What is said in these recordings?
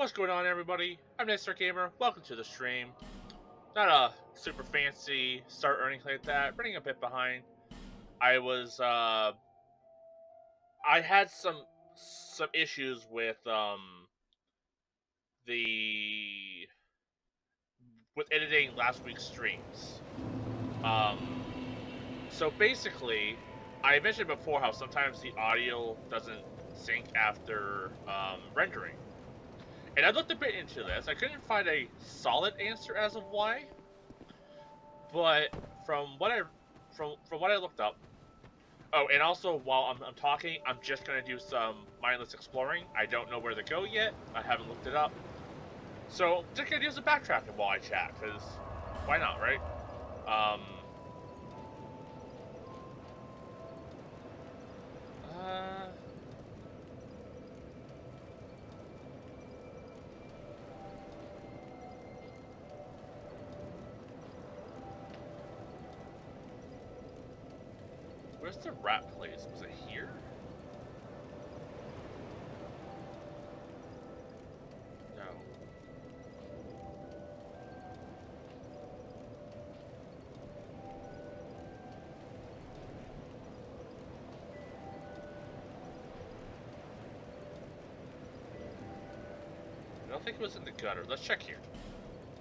What's going on, everybody? I'm Mr. Gamer. Welcome to the stream. Not a super fancy start or anything like that. Running a bit behind. I was I had some issues the with editing last week's streams. Um, so basically, I mentioned before how sometimes the audio doesn't sync after rendering. And I looked a bit into this. I couldn't find a solid answer as of why, but from what I from what I looked up. Oh, and also while I'm talking, I'm just gonna do some mindless exploring. I don't know where to go yet. I haven't looked it up, so I'm just gonna do some backtracking while I chat. Cause why not, right? Um. Uh. Where's the rat place? Was it here? No. I don't think it was in the gutter. Let's check here.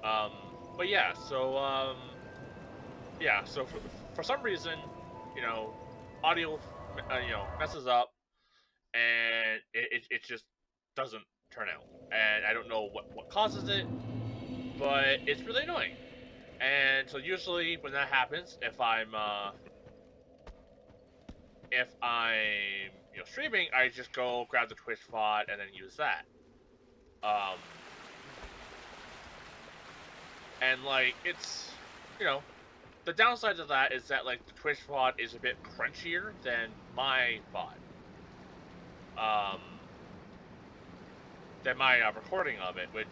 Um. But yeah. So for some reason, you know, audio, messes up, and it just doesn't turn out. And I don't know what causes it, but it's really annoying. And so usually when that happens, if I'm streaming, I just go grab the Twitch VOD and then use that. Um, and like it's you know the downside of that is that like the Twitch VOD is a bit crunchier than my VOD. Um, than my recording of it, which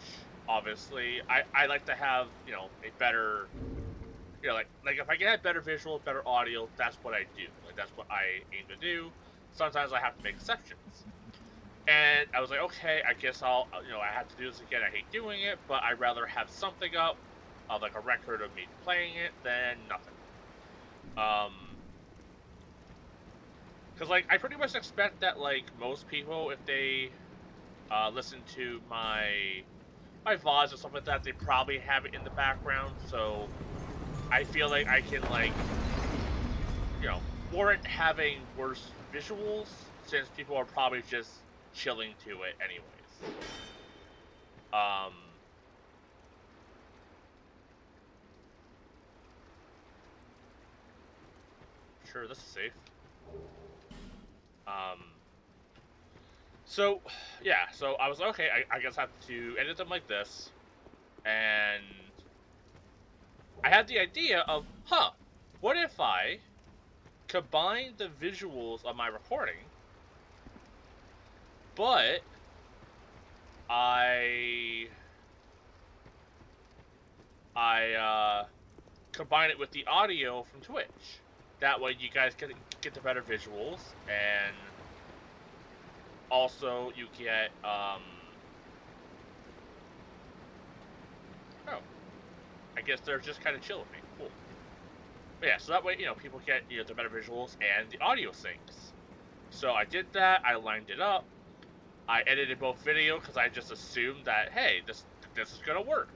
obviously I like to have a better like if I can have better visual, better audio, that's what I do. Like that's what I aim to do. Sometimes I have to make exceptions. And I was like, okay, I guess I have to do this again. I hate doing it, but I'd rather have something up, like a record of me playing it, than nothing. Because like I pretty much expect that like most people, if they listen to my VODs or something like that, they probably have it in the background. So I feel like I can warrant having worse visuals since people are probably just chilling to it anyways. Um, sure, this is safe. Um, so yeah, so I was like, okay, I guess I have to edit them like this, and I had the idea of, what if I combine the visuals of my recording, but I combine it with the audio from Twitch. That way, you guys get the better visuals, and also you get oh, I guess they're just kind of chill with me. Cool. But yeah, so that way people get the better visuals and the audio syncs. So I did that. I lined it up. I edited both video because I just assumed that hey, this is gonna work.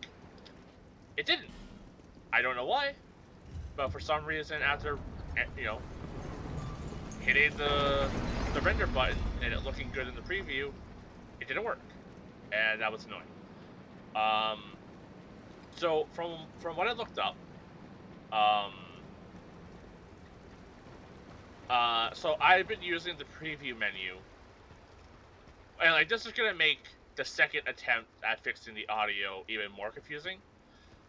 It didn't. I don't know why, but for some reason after hitting the render button and it looking good in the preview, it didn't work, and that was annoying. So from what I looked up, so I've been using the preview menu, and like this is gonna make the second attempt at fixing the audio even more confusing.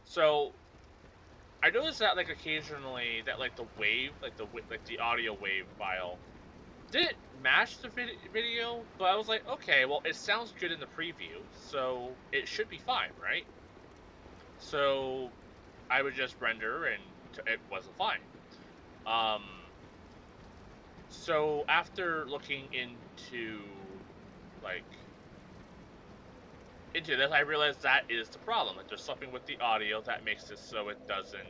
So I noticed that like occasionally that like the wave, like the audio wave file, didn't match the video, but I was like, okay, well it sounds good in the preview, so it should be fine, right? So I would just render, and it wasn't fine. So after looking into like into this, I realized that is the problem. Like, there's something with the audio that makes it so it doesn't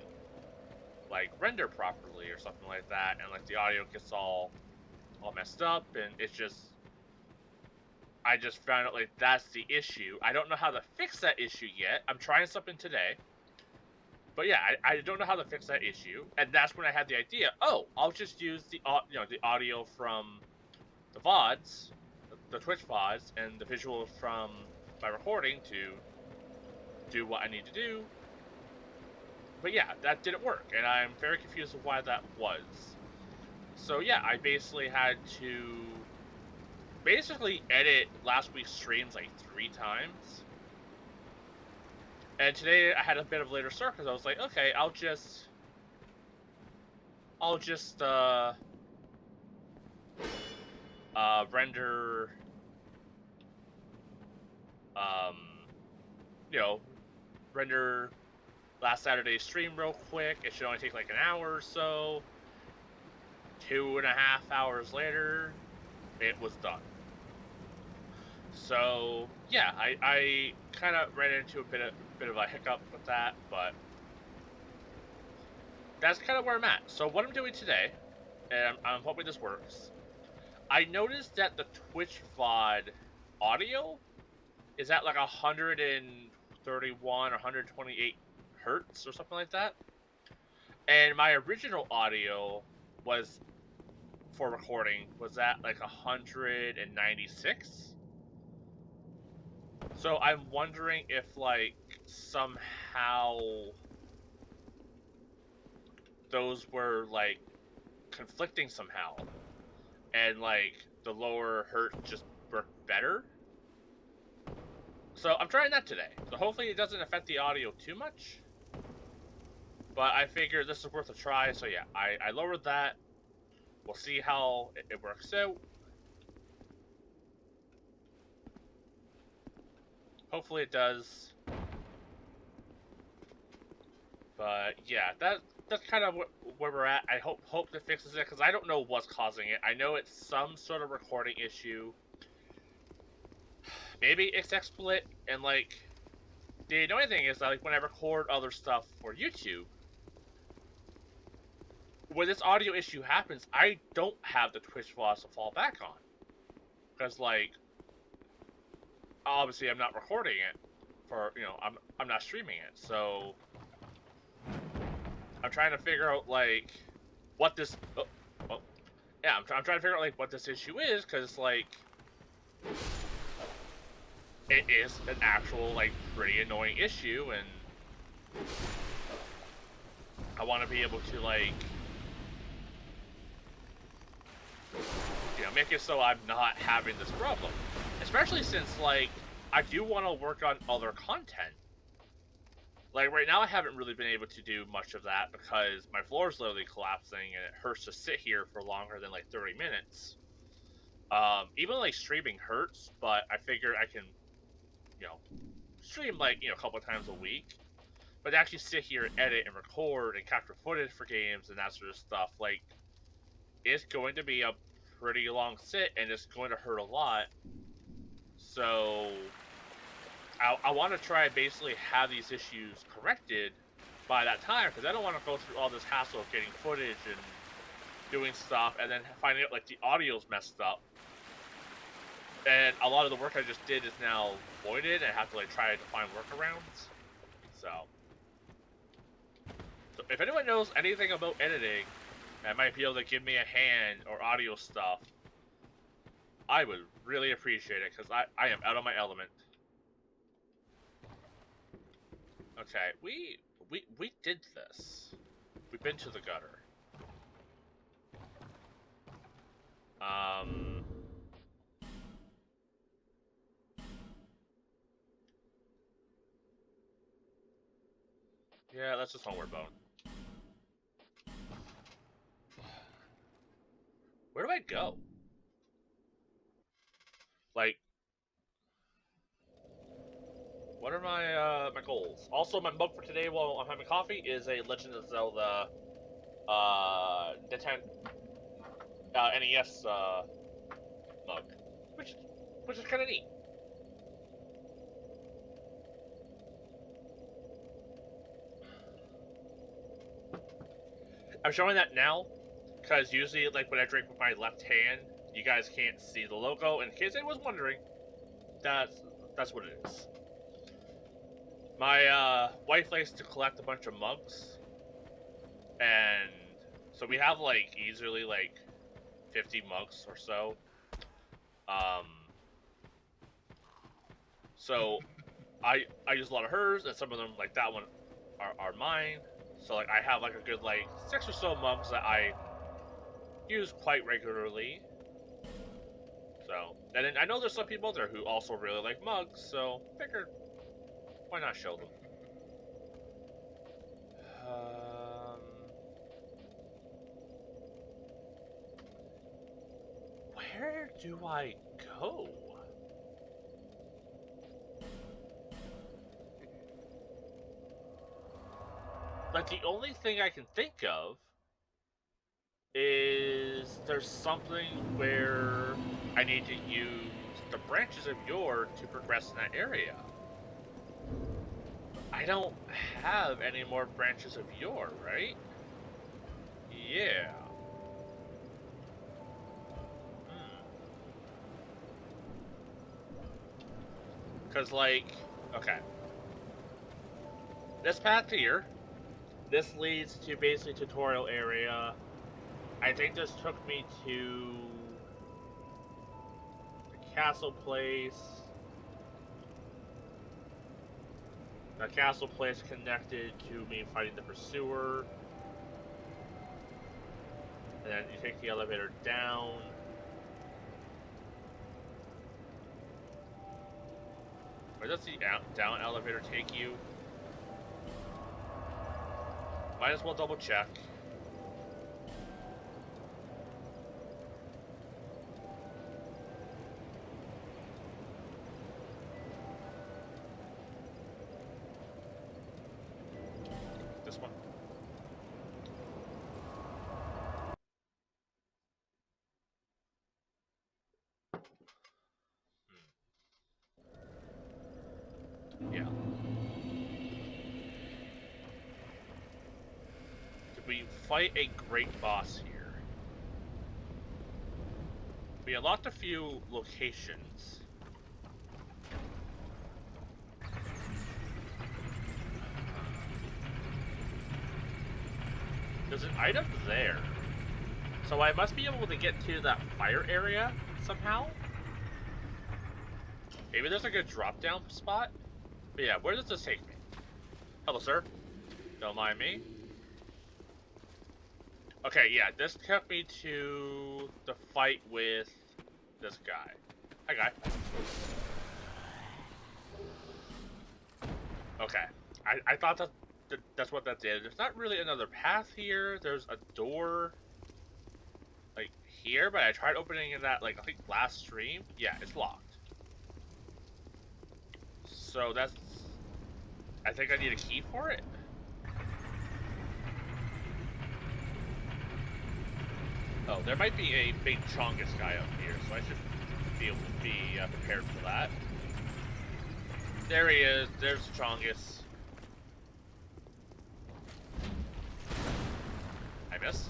like render properly or something like that, and like the audio gets all messed up, and it's just I just found out like that's the issue. I don't know how to fix that issue yet. I'm trying something today. But yeah, I don't know how to fix that issue, and that's when I had the idea. Oh, I'll just use the the audio from the VODs, the Twitch VODs, and the visual from my recording to do what I need to do. But yeah, that didn't work, and I'm very confused of why that was. So yeah, I basically had to edit last week's streams like 3 times. And today I had a bit of a later start because I was like, okay, I'll just render um render last Saturday's stream real quick. It should only take like an hour or so. 2.5 hours later, it was done. So yeah, I kind of ran into a bit of a hiccup with that, but that's kind of where I'm at. So what I'm doing today, and I'm hoping this works. I noticed that the Twitch VOD audio is at like 131 or 128 hertz or something like that. And my original audio was for recording was at like 196. So I'm wondering if like somehow those were like conflicting somehow, and like the lower hertz just worked better. So I'm trying that today. So hopefully it doesn't affect the audio too much. But I figured this is worth a try. So yeah, I lowered that. We'll see how it works out. Hopefully it does. But yeah, that's kind of where we're at. I hope that fixes it because I don't know what's causing it. I know it's some sort of recording issue. Maybe it's XSplit, and like the annoying thing is that like when I record other stuff for YouTube, when this audio issue happens, I don't have the Twitch VODs to fall back on because like obviously I'm not recording it for I'm not streaming it, so I'm trying to figure out like what this yeah, I'm trying to figure out like what this issue is because like it is an actual like pretty annoying issue, and I want to be able to like make it so I'm not having this problem, especially since like I do want to work on other content. Like right now I haven't really been able to do much of that because my floor is literally collapsing and it hurts to sit here for longer than like 30 minutes. Even like streaming hurts, but I figure I can, stream like, a couple of times a week. But to actually sit here and edit and record and capture footage for games and that sort of stuff, like, it's going to be a pretty long sit and it's going to hurt a lot. So I want to try and basically have these issues corrected by that time because I don't want to go through all this hassle of getting footage and doing stuff and then finding out like the audio's messed up. And a lot of the work I just did is now voided and I have to like try to find workarounds. So if anyone knows anything about editing and might be able to give me a hand or audio stuff, I would really appreciate it because I am out of my element. Okay, we did this. We've been to the gutter. Yeah, that's just Homeward Bone. Where do I go? Like, what are my goals? Also, my mug for today while I'm having coffee is a Legend of Zelda Nintendo NES mug, which is kind of neat. I'm showing that now because usually, like when I drink with my left hand, you guys can't see the logo. In case anyone was wondering, that's what it is. My wife likes to collect a bunch of mugs, and so we have like easily like 50 mugs or so. Um, so I use a lot of hers, and some of them like that one are mine. So like I have like a good like 6 or so mugs that I use quite regularly. So and then I know there's some people there who also really like mugs, so figured why not show them. Where do I go? Like the only thing I can think of is there's something where I need to use the branches of yore to progress in that area. I don't have any more branches of yore, right? Yeah. Because, like, okay. This path here, this leads to basically tutorial area. I think this took me to the castle place. The castle place connected to me fighting the pursuer. And then you take the elevator down. Where does the down elevator take you? Might as well double check. This one. Yeah. Did we fight a great boss here? We unlocked a few locations. There's an item there. So I must be able to get to that fire area somehow? Maybe there's like a drop down spot? But yeah, where does this take me? Hello, sir. Don't mind me. Okay, yeah, this took me to the fight with this guy. Hi, guy. Okay. I thought that's what that did. There's not really another path here. There's a door like here, but I tried opening that like I think last stream. Yeah, it's locked. So that's I think I need a key for it. Oh, there might be a big Chongus guy up here, so I should be able to be prepared for that. There he is. There's Chongus. I missed.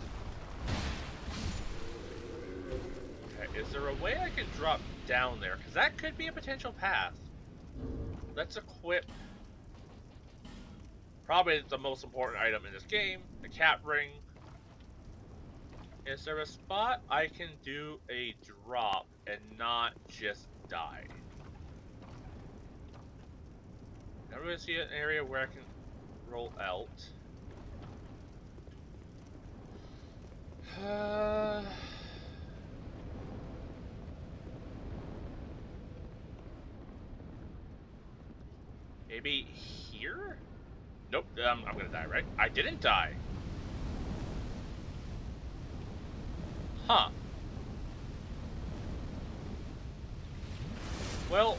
Okay, is there a way I can drop down there? Because that could be a potential path. Let's equip probably the most important item in this game, the cat ring. Is there a spot I can do a drop and not just die? I really see an area where I can roll out. Maybe here? Nope, I'm gonna die, right? I didn't die. Huh. Well...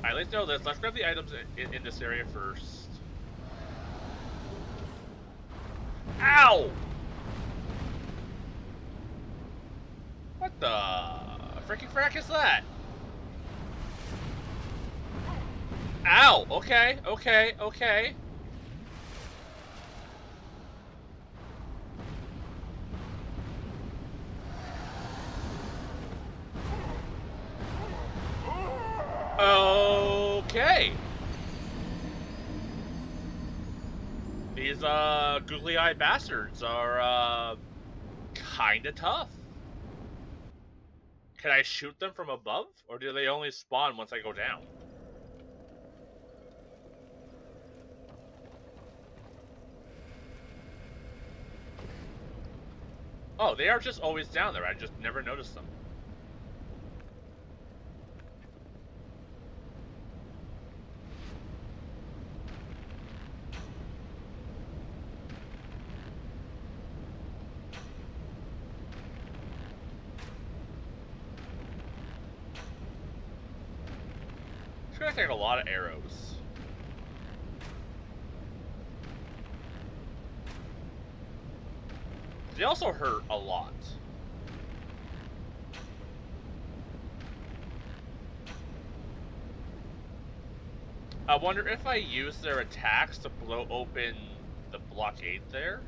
Alright, let's know this. Let's grab the items in this area first. Ow! What the freaking frack is that? Ow! Okay, okay, okay. Okay. These googly-eyed bastards are kinda tough. Can I shoot them from above, or do they only spawn once I go down? Oh, they are just always down there. I just never noticed them. It's gonna take a lot of arrows. They also hurt a lot. I wonder if I use their attacks to blow open the blockade there?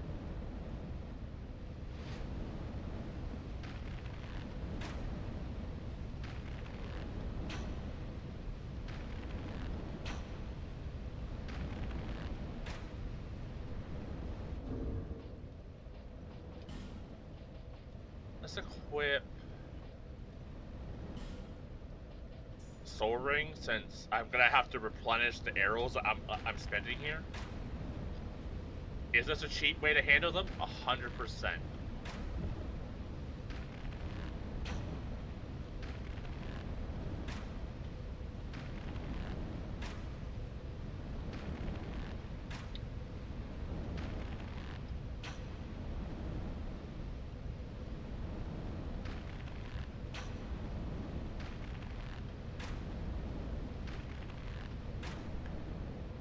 Let's equip Soul Ring, since I'm gonna have to replenish the arrows I'm spending here. Is this a cheap way to handle them? 100%.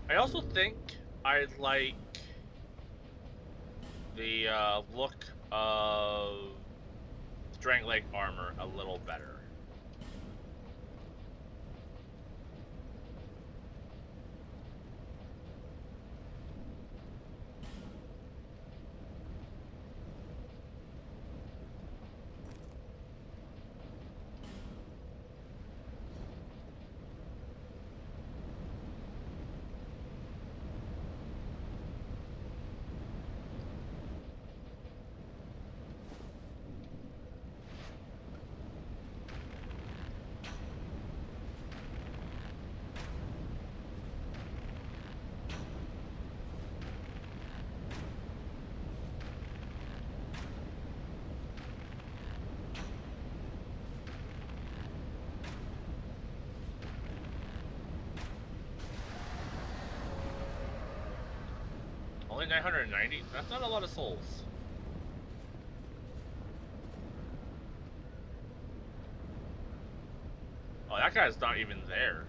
I also think I like the look of Strength Lake armor a little better. Only 990? That's not a lot of souls. Oh, that guy's not even there.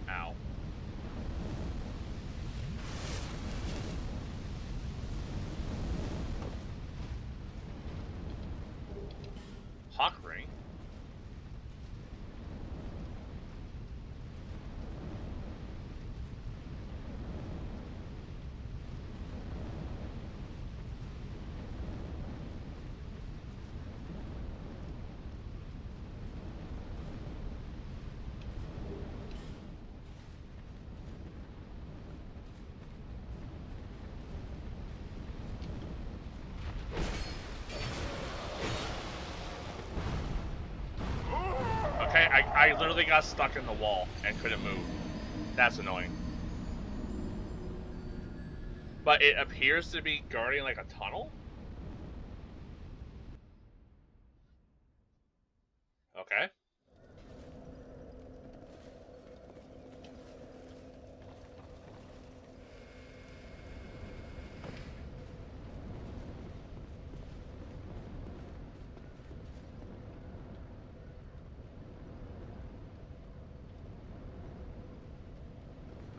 Ow. Hawk Ring? Okay, I literally got stuck in the wall and couldn't move. That's annoying. But it appears to be guarding like a tunnel? Okay.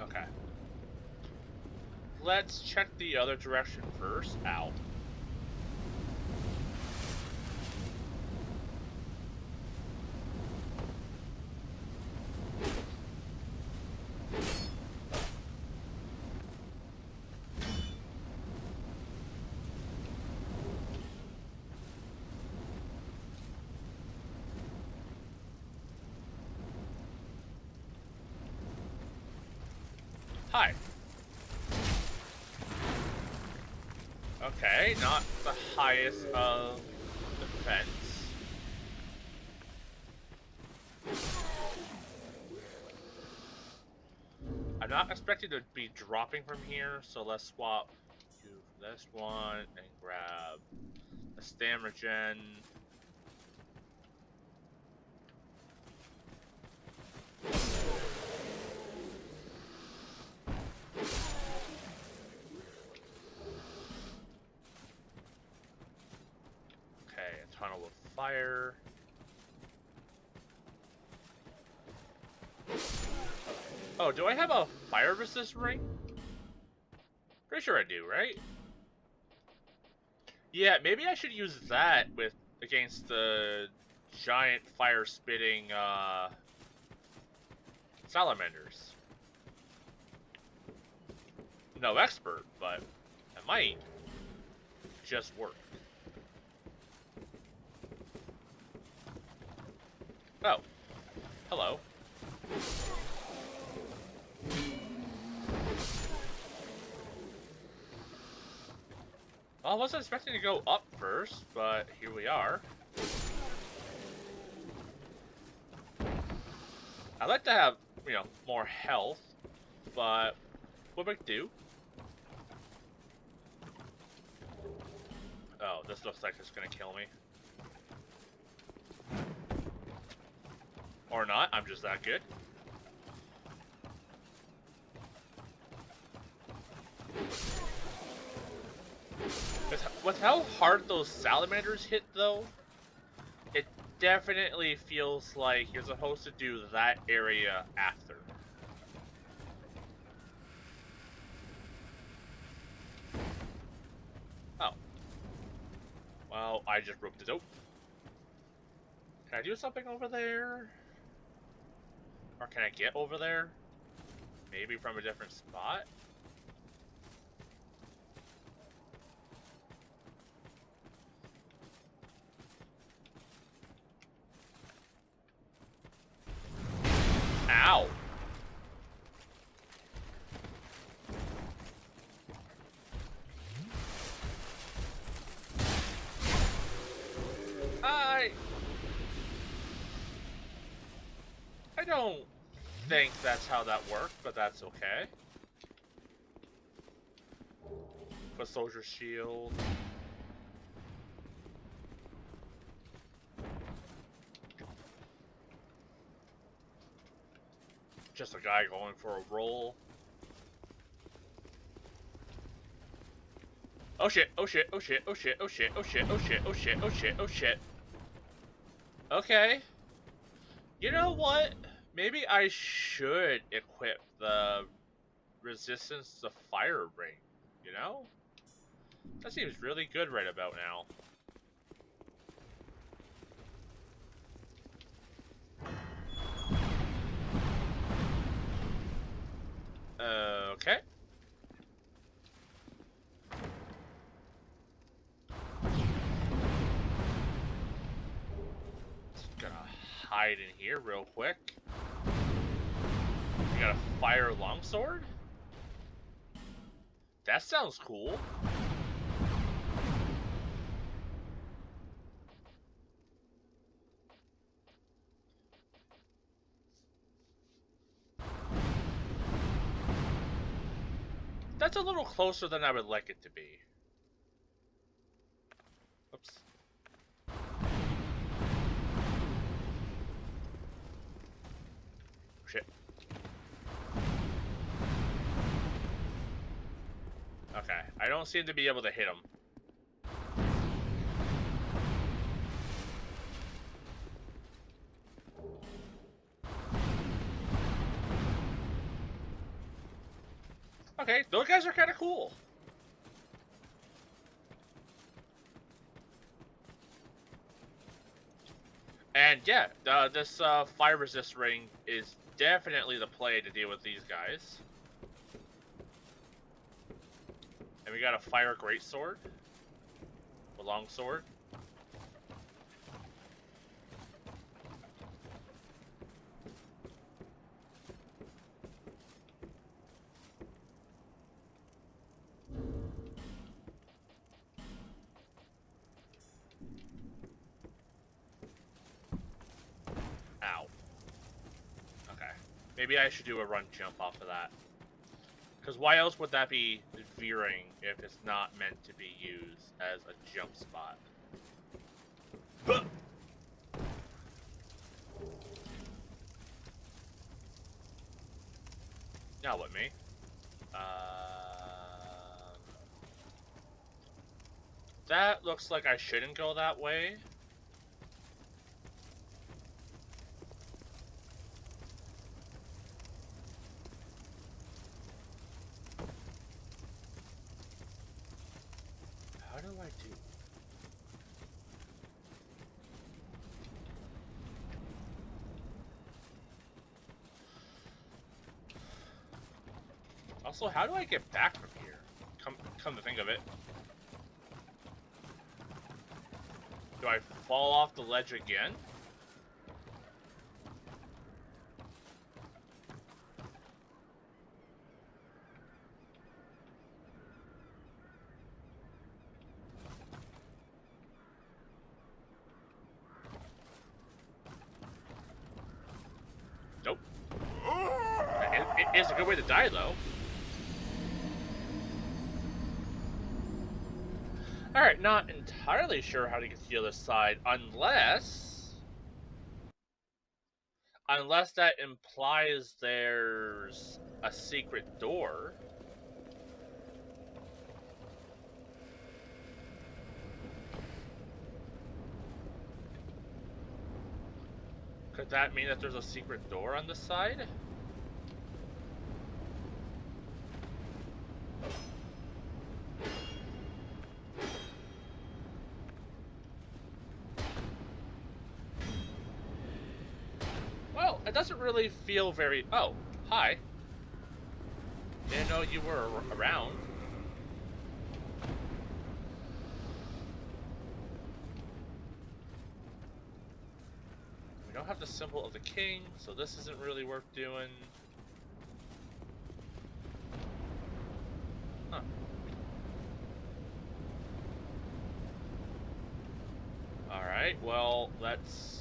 Okay. Let's check the other direction first. Ow. Hi. Okay, not the highest of defense. I'm not expecting to be dropping from here, so let's swap you from this one and grab a stamina gen. Okay, a tunnel of fire. Oh, do I have a fire resist ring? Pretty sure I do, right? Yeah, maybe I should use that with against the giant fire spitting salamanders. No expert, but it might just work. Oh, hello. Well, I wasn't expecting to go up first, but here we are. I'd like to have, more health, but what would I do? Oh, this looks like it's gonna kill me. Or not, I'm just that good. With how hard those salamanders hit, though, it definitely feels like you're supposed to do that area after. Oh. Well, I just broke the dope. Can I do something over there? Or can I get over there? Maybe from a different spot? Ow! I don't think that's how that worked, but that's okay. Foot soldier shield. Just a guy going for a roll. Oh shit, oh shit, oh shit, oh shit, oh shit, oh shit, oh shit, oh shit, oh shit, oh shit. Okay. You know what? Maybe I should equip the resistance to fire ring, you know? That seems really good right about now. Okay. Just gonna hide in here real quick. You got a fire longsword? That sounds cool. That's a little closer than I would like it to be. Oops. Shit. Okay, I don't seem to be able to hit him. Okay, those guys are kind of cool. And yeah, this fire resist ring is definitely the play to deal with these guys. And we got a fire greatsword, a long sword. Maybe I should do a run jump off of that. Because why else would that be veering if it's not meant to be used as a jump spot? Now what, me? That looks like I shouldn't go that way. How do I do? Also, how do I get back from here? Come to think of it. Do I fall off the ledge again? Nope. It is a good way to die, though. Alright, not entirely sure how to get to the other side, unless that implies there's a secret door. Could that mean that there's a secret door on this side? Well, it doesn't really feel very... Oh, hi. Didn't know you were around. We don't have the symbol of the king, so this isn't really worth doing. Huh. Alright, well, let's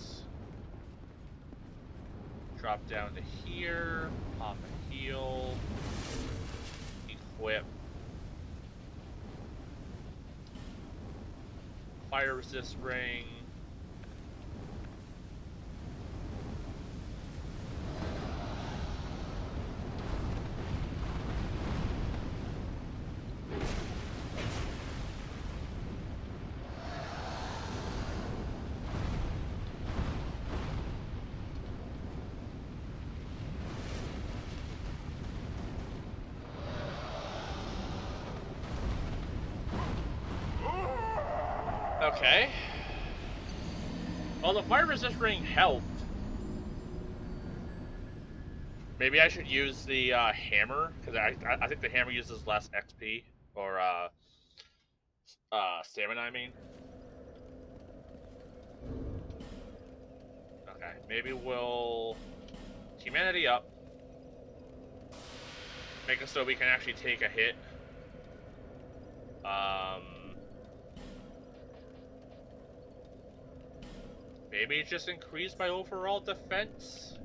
drop down to here, pop a heal, equip, fire resist ring. Okay. Well, the fire resist ring helped. Maybe I should use the hammer, because I think the hammer uses less XP, or stamina, I mean. Okay, maybe we'll humanity up. Make it so we can actually take a hit. Maybe just increase my overall defense.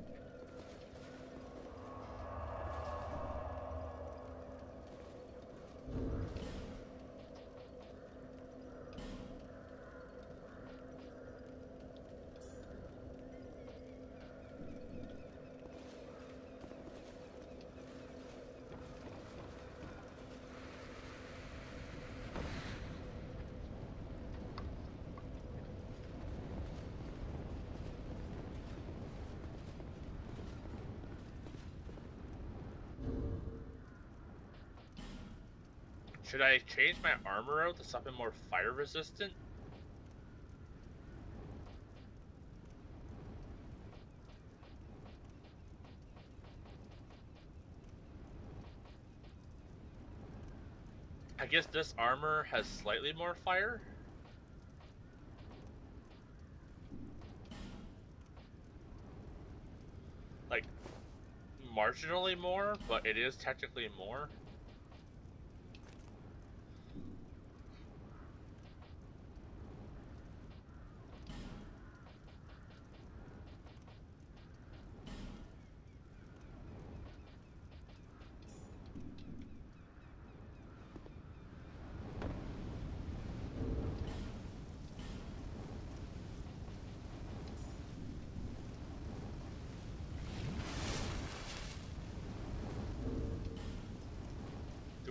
Should I change my armor out to something more fire resistant? I guess this armor has slightly more fire. Like, marginally more, but it is technically more.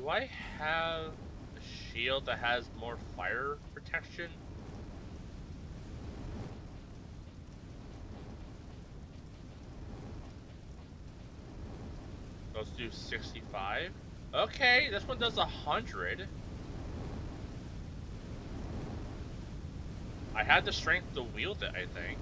Do I have a shield that has more fire protection? Let's do 65. Okay, this one does 100. I had the strength to wield it, I think.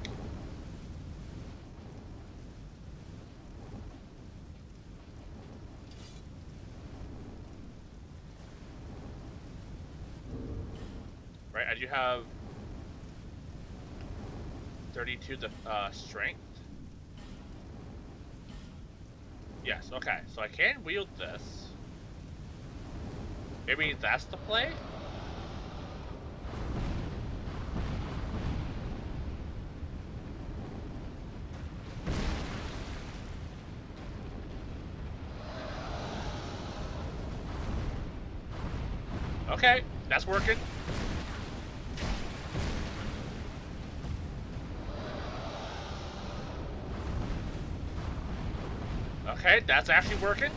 Right, I do have 32 the strength. Yes, okay, so I can wield this. Maybe that's the play? Okay, that's working. Okay, that's actually working.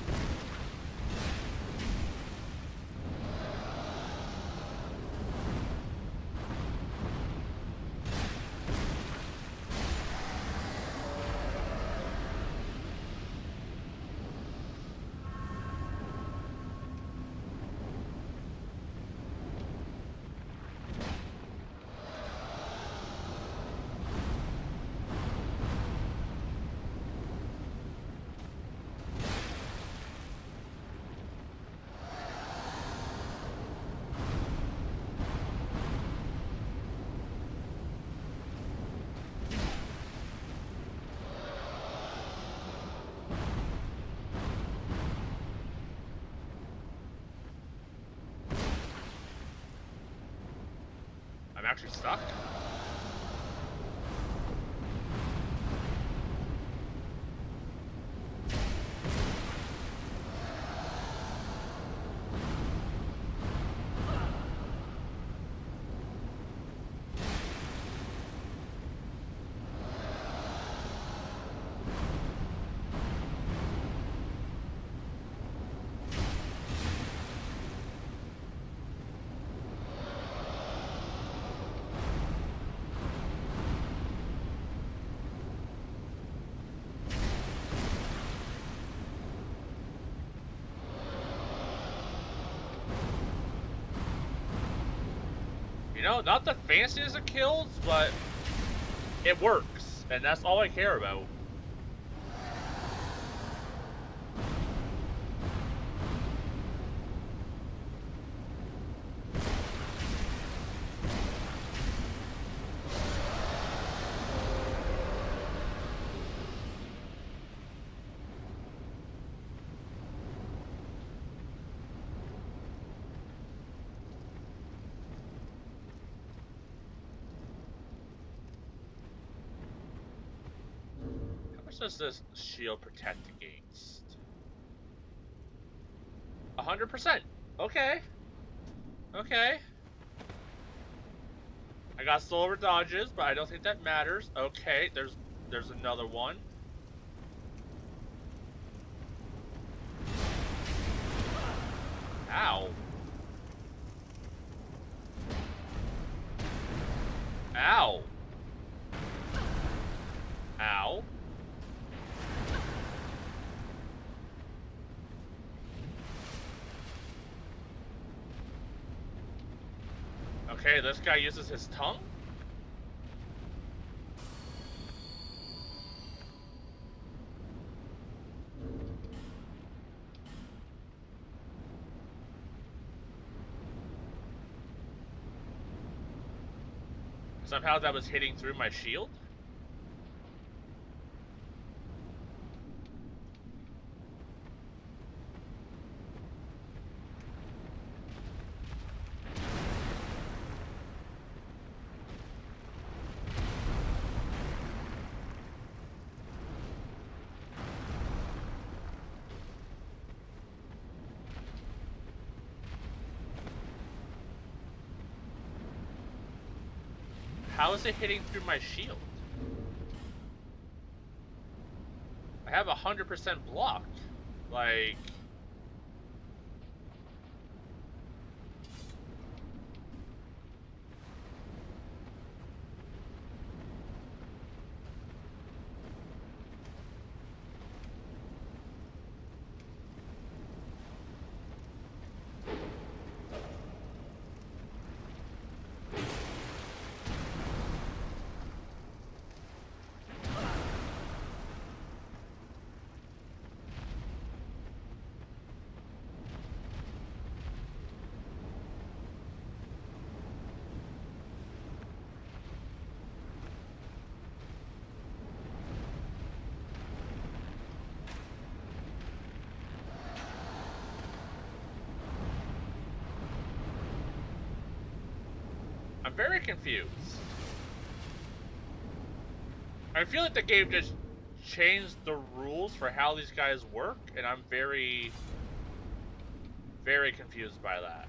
I'm actually stuck. You know, not the fanciest of kills, but it works, and that's all I care about. How much does this shield protect against? 100%. Okay. Okay. I got silver dodges, but I don't think that matters. Okay, there's another one. Ow. Ow. Ow. Okay, this guy uses his tongue? Somehow that was hitting through my shield? How is it hitting through my shield? I have 100% block. Like... I'm very confused. I feel like the game just changed the rules for how these guys work, and I'm very, very confused by that.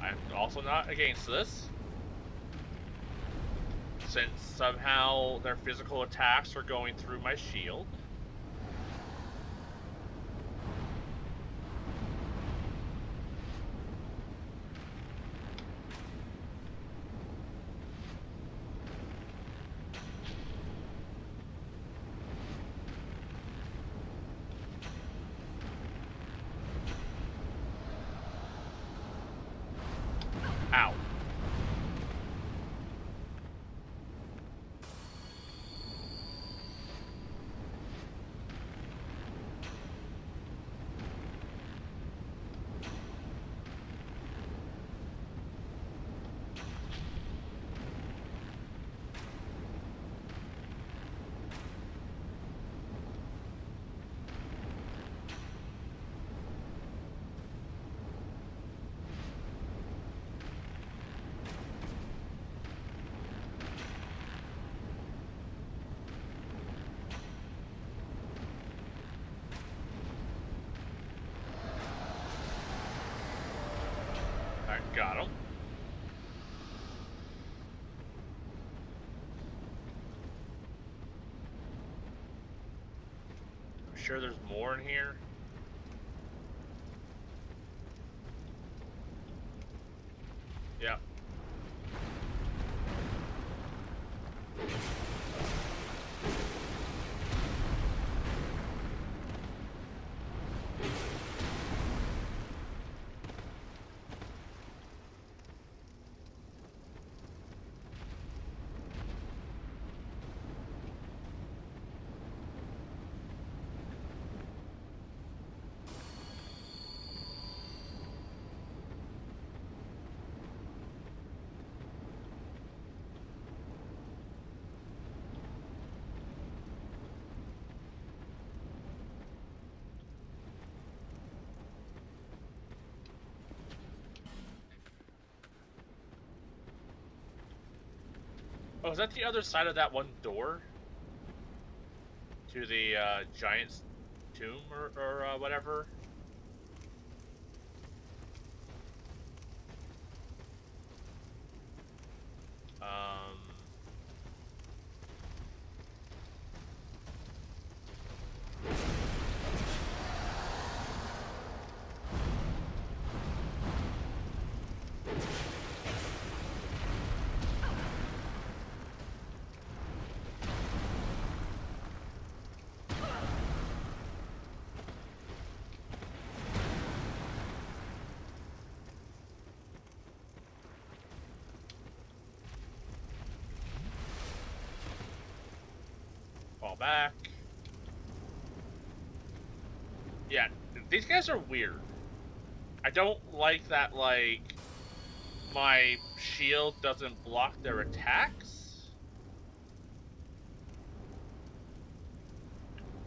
I'm also not against this, since somehow their physical attacks are going through my shield. Ow. I got him. I'm sure there's more in here. Yep. Oh, is that the other side of that one door? To the giant's tomb or whatever? Um... Fall back. Yeah, these guys are weird. I don't like that, like, my shield doesn't block their attacks.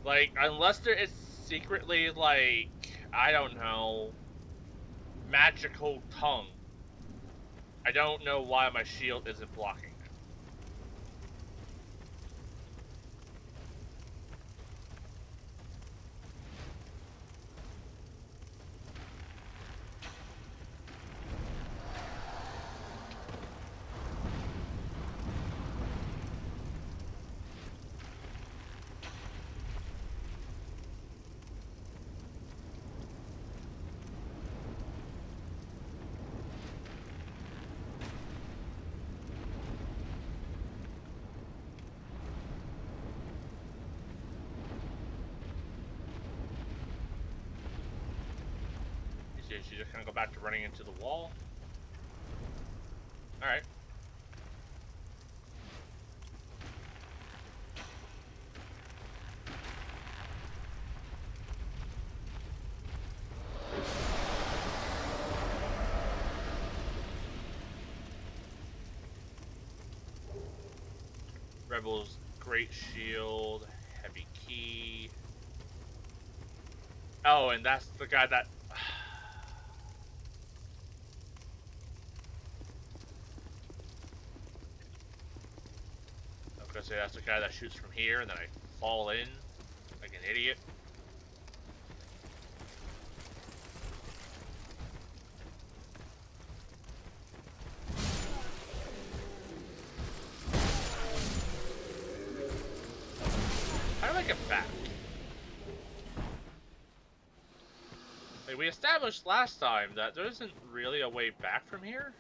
Like, unless there is secretly, like, I don't know, magical tongue. I don't know why my shield isn't blocking. Did she just kind of go back to running into the wall? Alright. Rebel's Great Shield, Heavy Key. Oh, and that's the guy that... I was gonna say that's the guy that shoots from here, and then I fall in like an idiot. How do I get back? Like, we established last time that there isn't really a way back from here.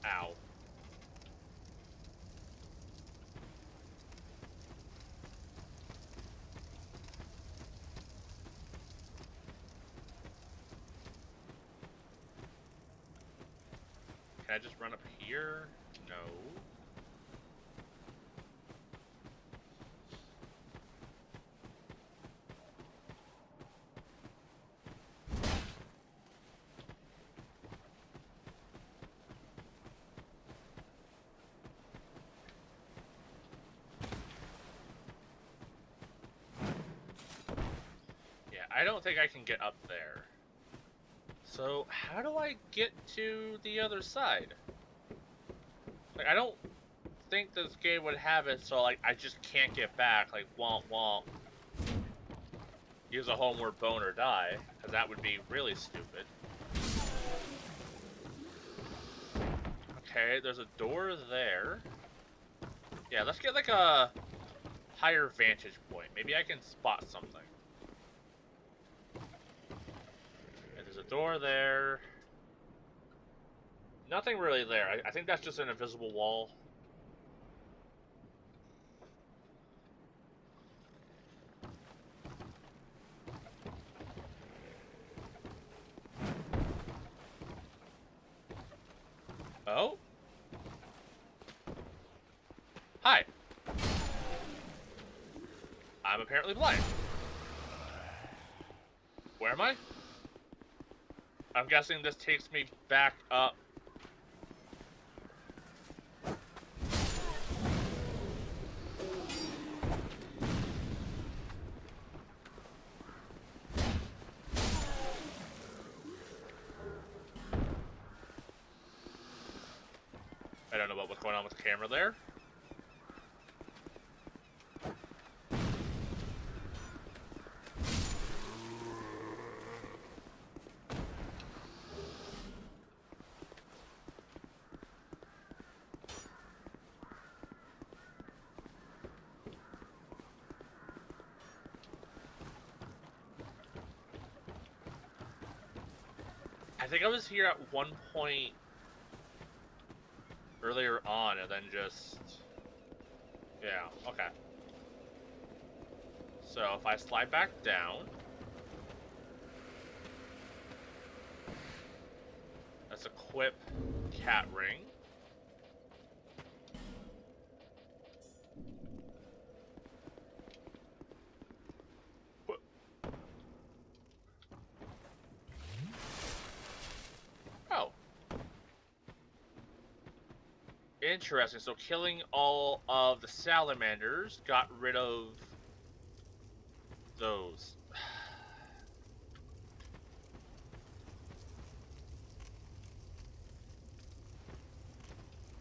Ow. Can I just run up here? No. Yeah, I don't think I can get up there. So, how do I get to the other side? Like, I don't think this game would have it so, like, I just can't get back. Like, womp womp. Use a homeward bone or die, because that would be really stupid. Okay, there's a door there. Yeah, let's get, like, a higher vantage point. Maybe I can spot something. Okay, there's a door there. Nothing really there. I think that's just an invisible wall. Oh? Hi. I'm apparently blind. Where am I? I'm guessing this takes me back up. I don't know what was going on with the camera there. think I was here at one point earlier on, and then just... Yeah, okay. So if I slide back down... Let's equip cat ring. Oh. Interesting. So killing all of the salamanders got rid of those.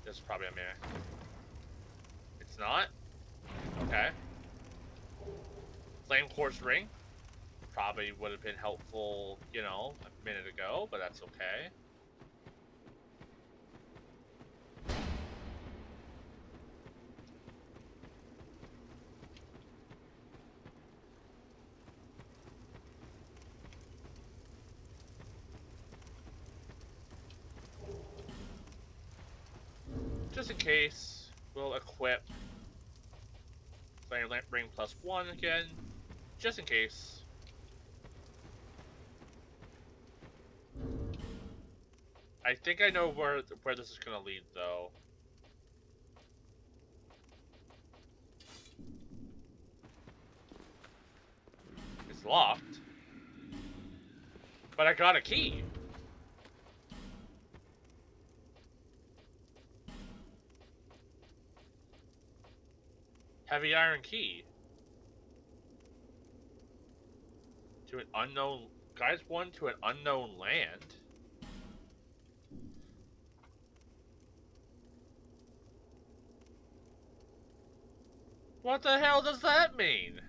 This is probably a meh. It's not? Okay. Flame Quartz Ring. Probably would have been helpful, you know, a minute ago, but that's okay. Just in case, we'll equip Flame Ring +1 again, just in case. I think I know where this is gonna lead, though. It's locked, but I got a key. Heavy iron key. To an unknown... Guys, one to an unknown land? What the hell does that mean?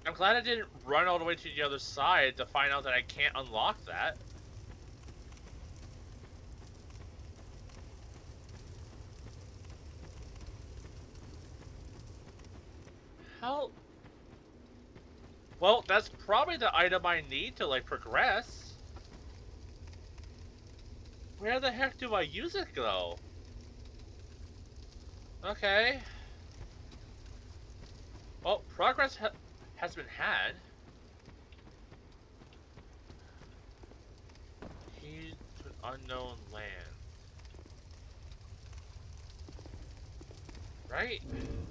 I'm glad I didn't run all the way to the other side to find out that I can't unlock that. How? Well, that's probably the item I need to, like, progress. Where the heck do I use it, though? Okay. Well, progress has been had. Heed to an unknown land. Right?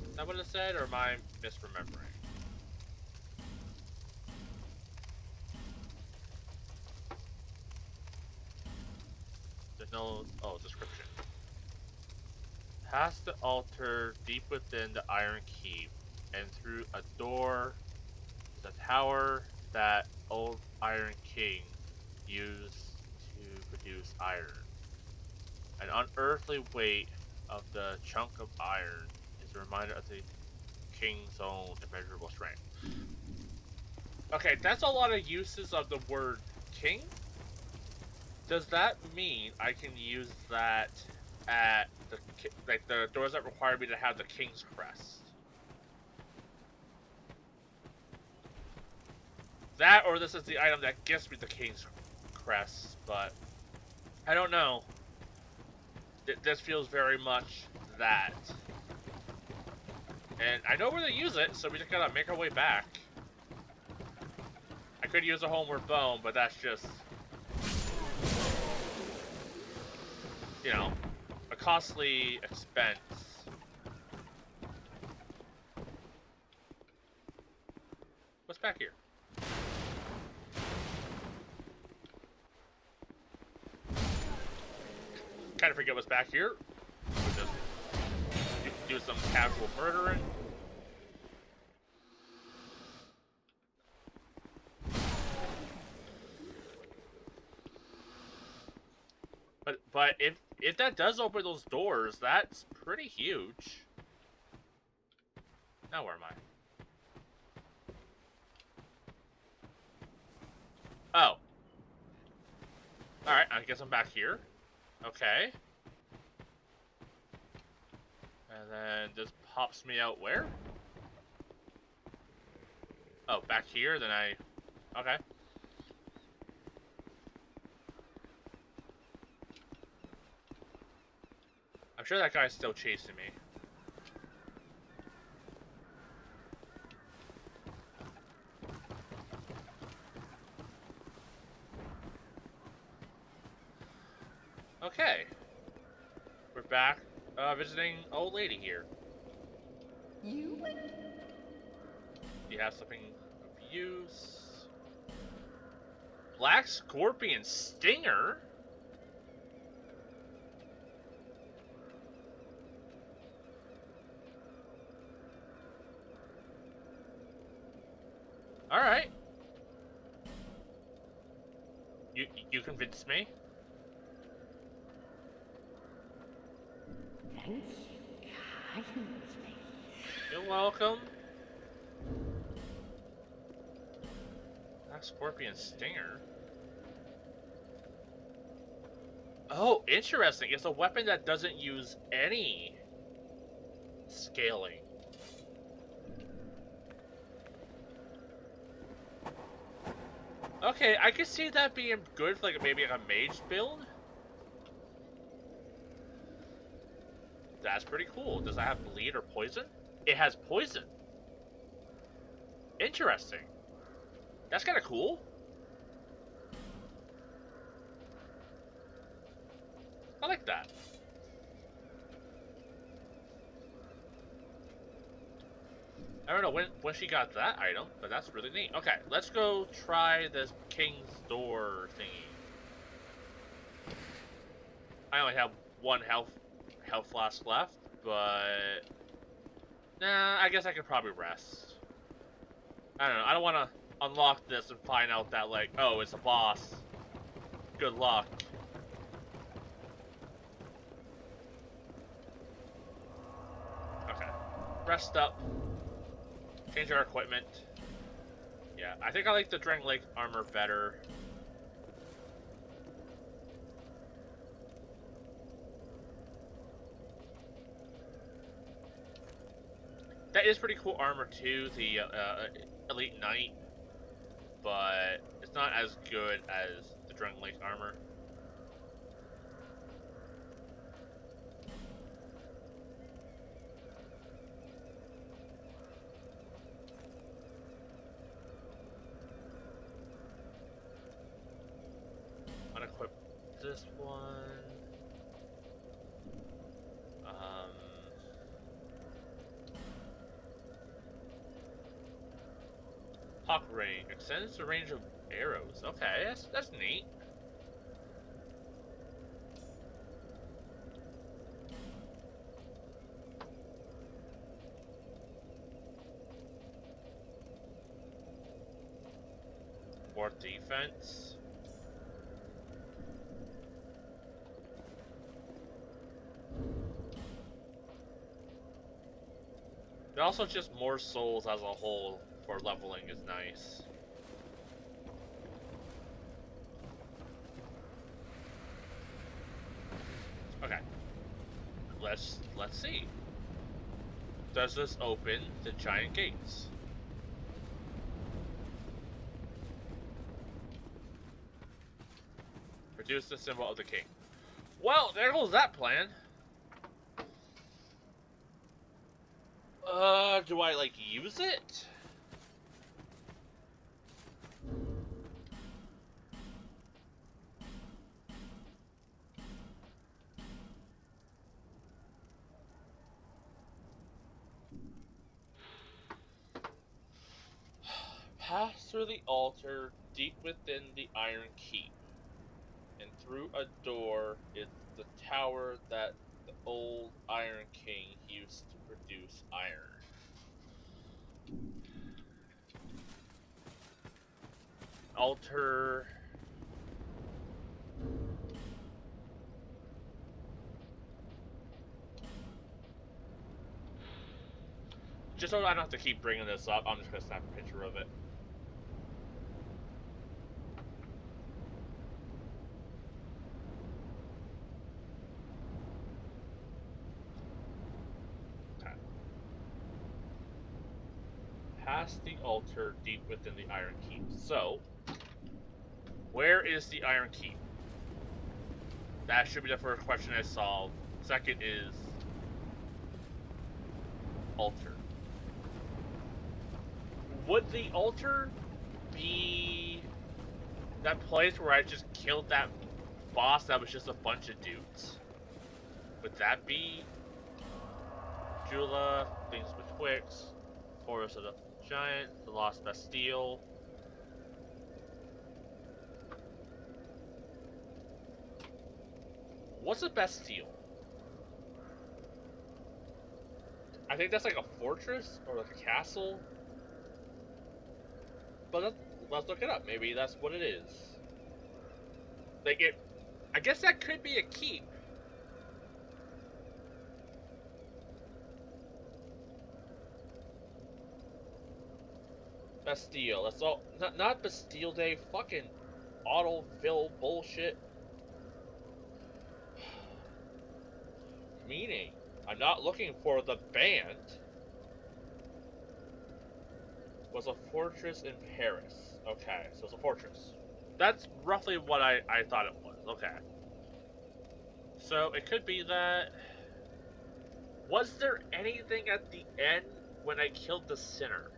Is that what it said, or am I misremembering? There's no... Oh, description. Past the altar, deep within the Iron Keep, and through a door, the tower that old Iron King used to produce iron. An unearthly weight of the chunk of iron is a reminder of the king's own immeasurable strength. Okay, that's a lot of uses of the word king. Does that mean I can use that at the doors that require me to have the king's crest? That, or this is the item that gives me the king's crest, but I don't know. This feels very much that. And I know where to use it, so we just gotta make our way back. I could use a homeward bone, but that's just, you know, a costly expense. What's back here? Kind of forget what's back here. We'll just do some casual murdering. But if that does open those doors, that's pretty huge. Now where am I? Oh. Alright, I guess I'm back here. Okay. And then this pops me out where? Oh, back here, then I... Okay. I'm sure that guy's still chasing me. Okay. We're back, visiting old lady here. You would? Do you have something of use? Black Scorpion Stinger? Alright. You convinced me. Thank you kindly. You're welcome. Black Scorpion Stinger. Oh, interesting. It's a weapon that doesn't use any scaling. Okay, I could see that being good for like maybe like a mage build. That's pretty cool. Does that have bleed or poison? It has poison. Interesting. That's kind of cool. I like that. I don't know when she got that item, but that's really neat. Okay, let's go try this King's Door thingy. I only have one health flask left, but nah, I guess I could probably rest. I don't know. I don't want to unlock this and find out that like, oh, it's a boss. Good luck. Okay, rest up. Change our equipment. Yeah, I think I like the Dragon Lake armor better. That is pretty cool armor too, the Elite Knight, but it's not as good as the Dragon Lake armor. Unequip this one. Hawk Ray extends the range of arrows. Okay, that's neat. More defense. But also just more souls as a whole for leveling is nice. Okay. Let's see. Does this open the giant gates? Produce the symbol of the king. Well, there goes that plan. Do I like use it? Pass through the altar deep within the Iron Keep, and through a door is the tower that the old Iron King used to produce iron. Altar. Just so I don't have to keep bringing this up, I'm just gonna snap a picture of it. past the altar deep within the Iron Keep. So, where is the Iron Keep? That should be the first question I solve. Second is altar. Would the altar be that place where I just killed that boss that was just a bunch of dudes? Would that be Jula, Things Betwixt, Forest of the Giant, The Lost Bastille? What's a Bastille? I think that's like a fortress or like a castle. But let's look it up. Maybe that's what it is. Like it, I guess that could be a keep. Bastille. That's all. Not Bastille Day. Fucking autofill bullshit. Meaning, I'm not looking for the band. Was a fortress in Paris. Okay, so it's a fortress. That's roughly what I thought it was. Okay. So it could be that. Was there anything at the end when I killed the sinner?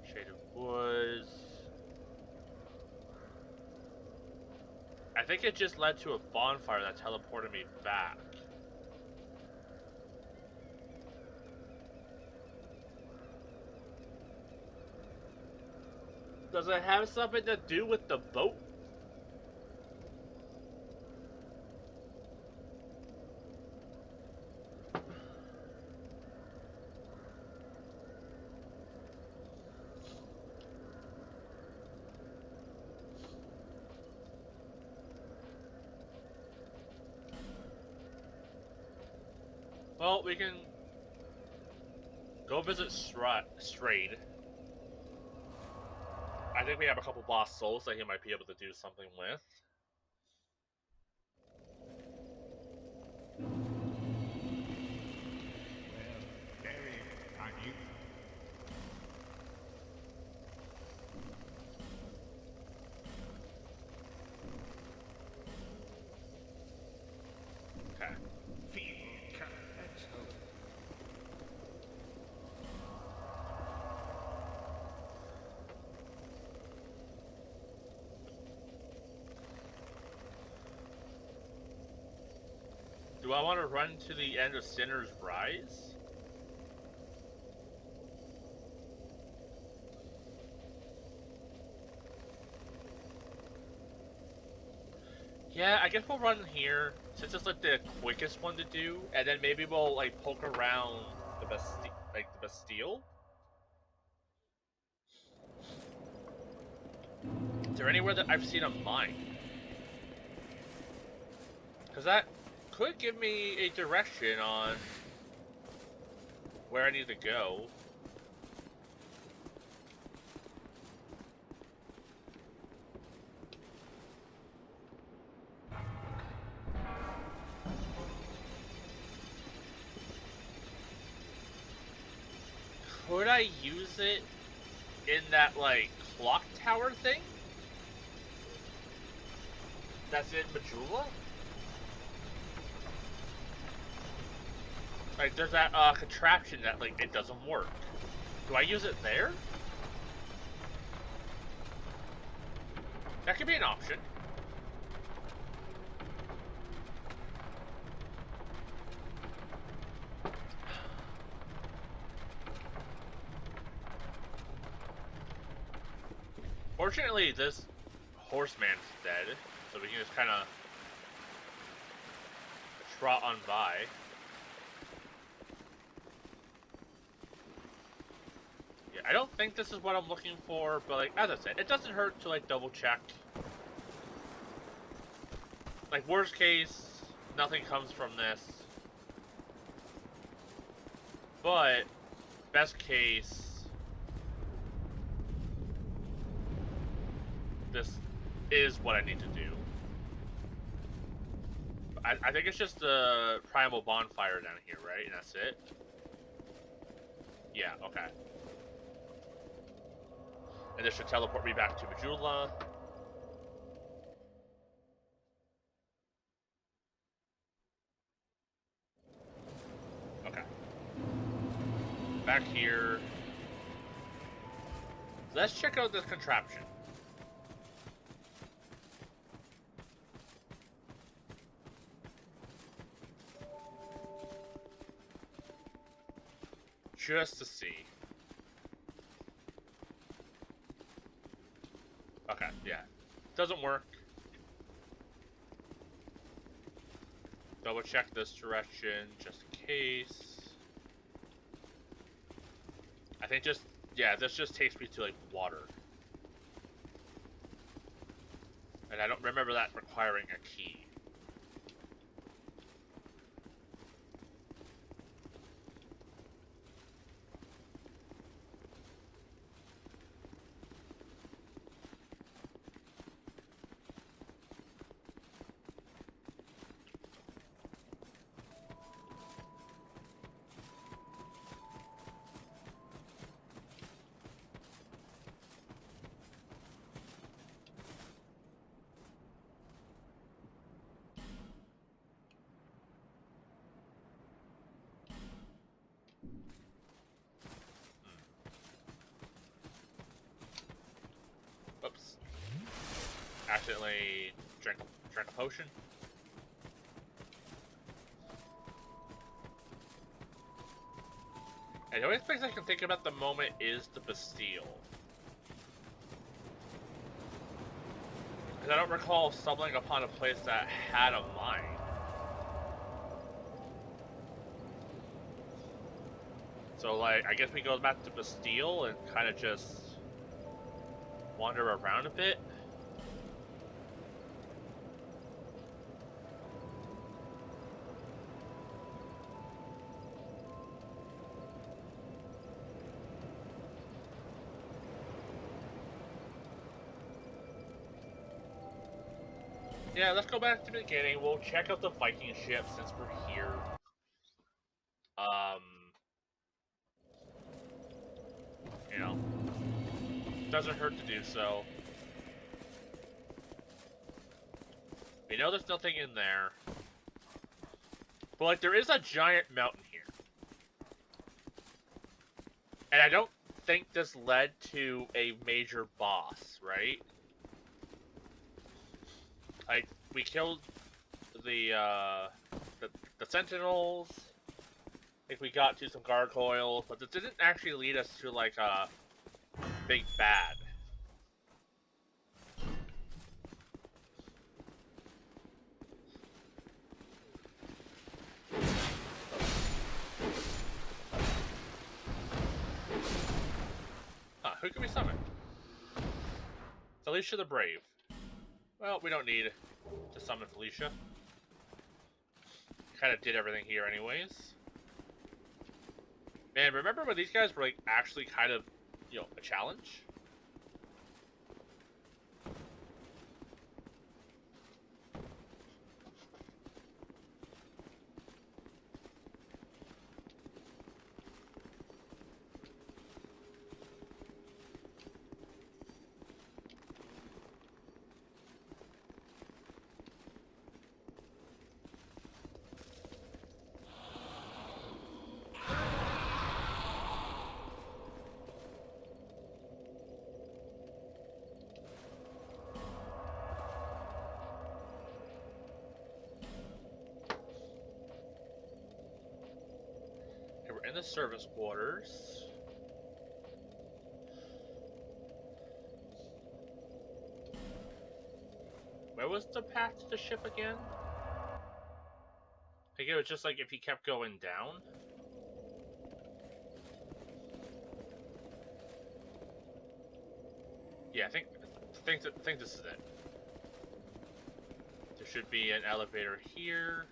Shaded Woods. I think it just led to a bonfire that teleported me back. Does it have something to do with the boat? Well, we can go visit Strayed. I think we have a couple boss souls that he might be able to do something with. Well, very, aren't you? Okay. Feeble cut, let's hope. Do I want to run to the end of Sinner's Rise? Yeah, I guess we'll run here since it's like the quickest one to do, and then maybe we'll like poke around the Bastille. Is there anywhere that I've seen a mine? Because that could give me a direction on where I need to go. Could I use it in that, like, clock tower thing? That's in Majula? Like, there's that, contraption that, like, it doesn't work. Do I use it there? That could be an option. Fortunately, this horseman's dead, so we can just kind of trot on by. Yeah, I don't think this is what I'm looking for, but like as I said, it doesn't hurt to like double check. Like worst case, nothing comes from this. But best case, this is what I need to do. I think it's just the primal bonfire down here, right? And that's it? Yeah, okay. And this should teleport me back to Majula. Okay. Back here. Let's check out this contraption. Just to see. Okay, yeah. Doesn't work. Double check this direction just in case. I think just, yeah, this just takes me to like water. And I don't remember that requiring a key. Oops. Accidentally drank a potion. And the only things I can think about at the moment is the Bastille. Because I don't recall stumbling upon a place that had a mine. So, like, I guess we go back to Bastille and kind of just wander around a bit. Yeah, let's go back to the beginning. We'll check out the Viking ship since we're here. You know, doesn't hurt to do so. We know there's nothing in there. But, like, there is a giant mountain here. And I don't think this led to a major boss, right? Like, we killed the Sentinels. I think we got to some gargoyles, but this didn't actually lead us to, like, a big bad. Who can we summon? Felicia the Brave. Well, we don't need to summon Felicia. Kind of did everything here anyways. Man, remember when these guys were, like, actually kind of, you know, a challenge? We're in the service quarters. Where was the path to the ship again? I think it was just like if you kept going down. Yeah, I think this is it. There should be an elevator here.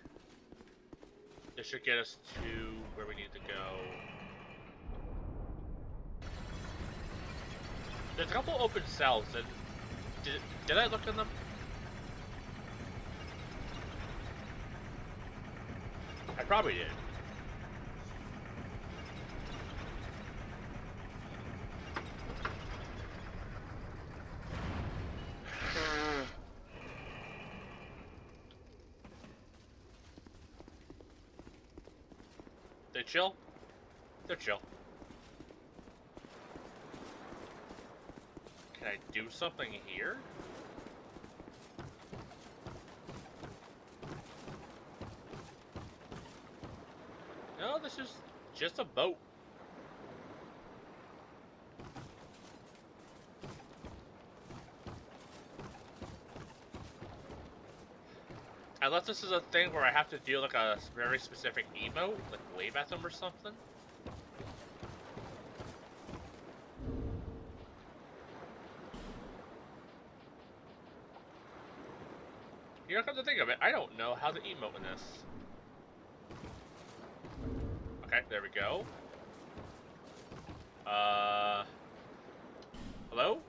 This should get us to where we need to go. There's a couple open cells, and did I look in them? I probably did. They chill? They're chill. Can I do something here? No, this is just a boat. Unless this is a thing where I have to do like a very specific emote, like wave at them or something. You know, come to think of it, I don't know how to emote in this. Okay, there we go. Hello?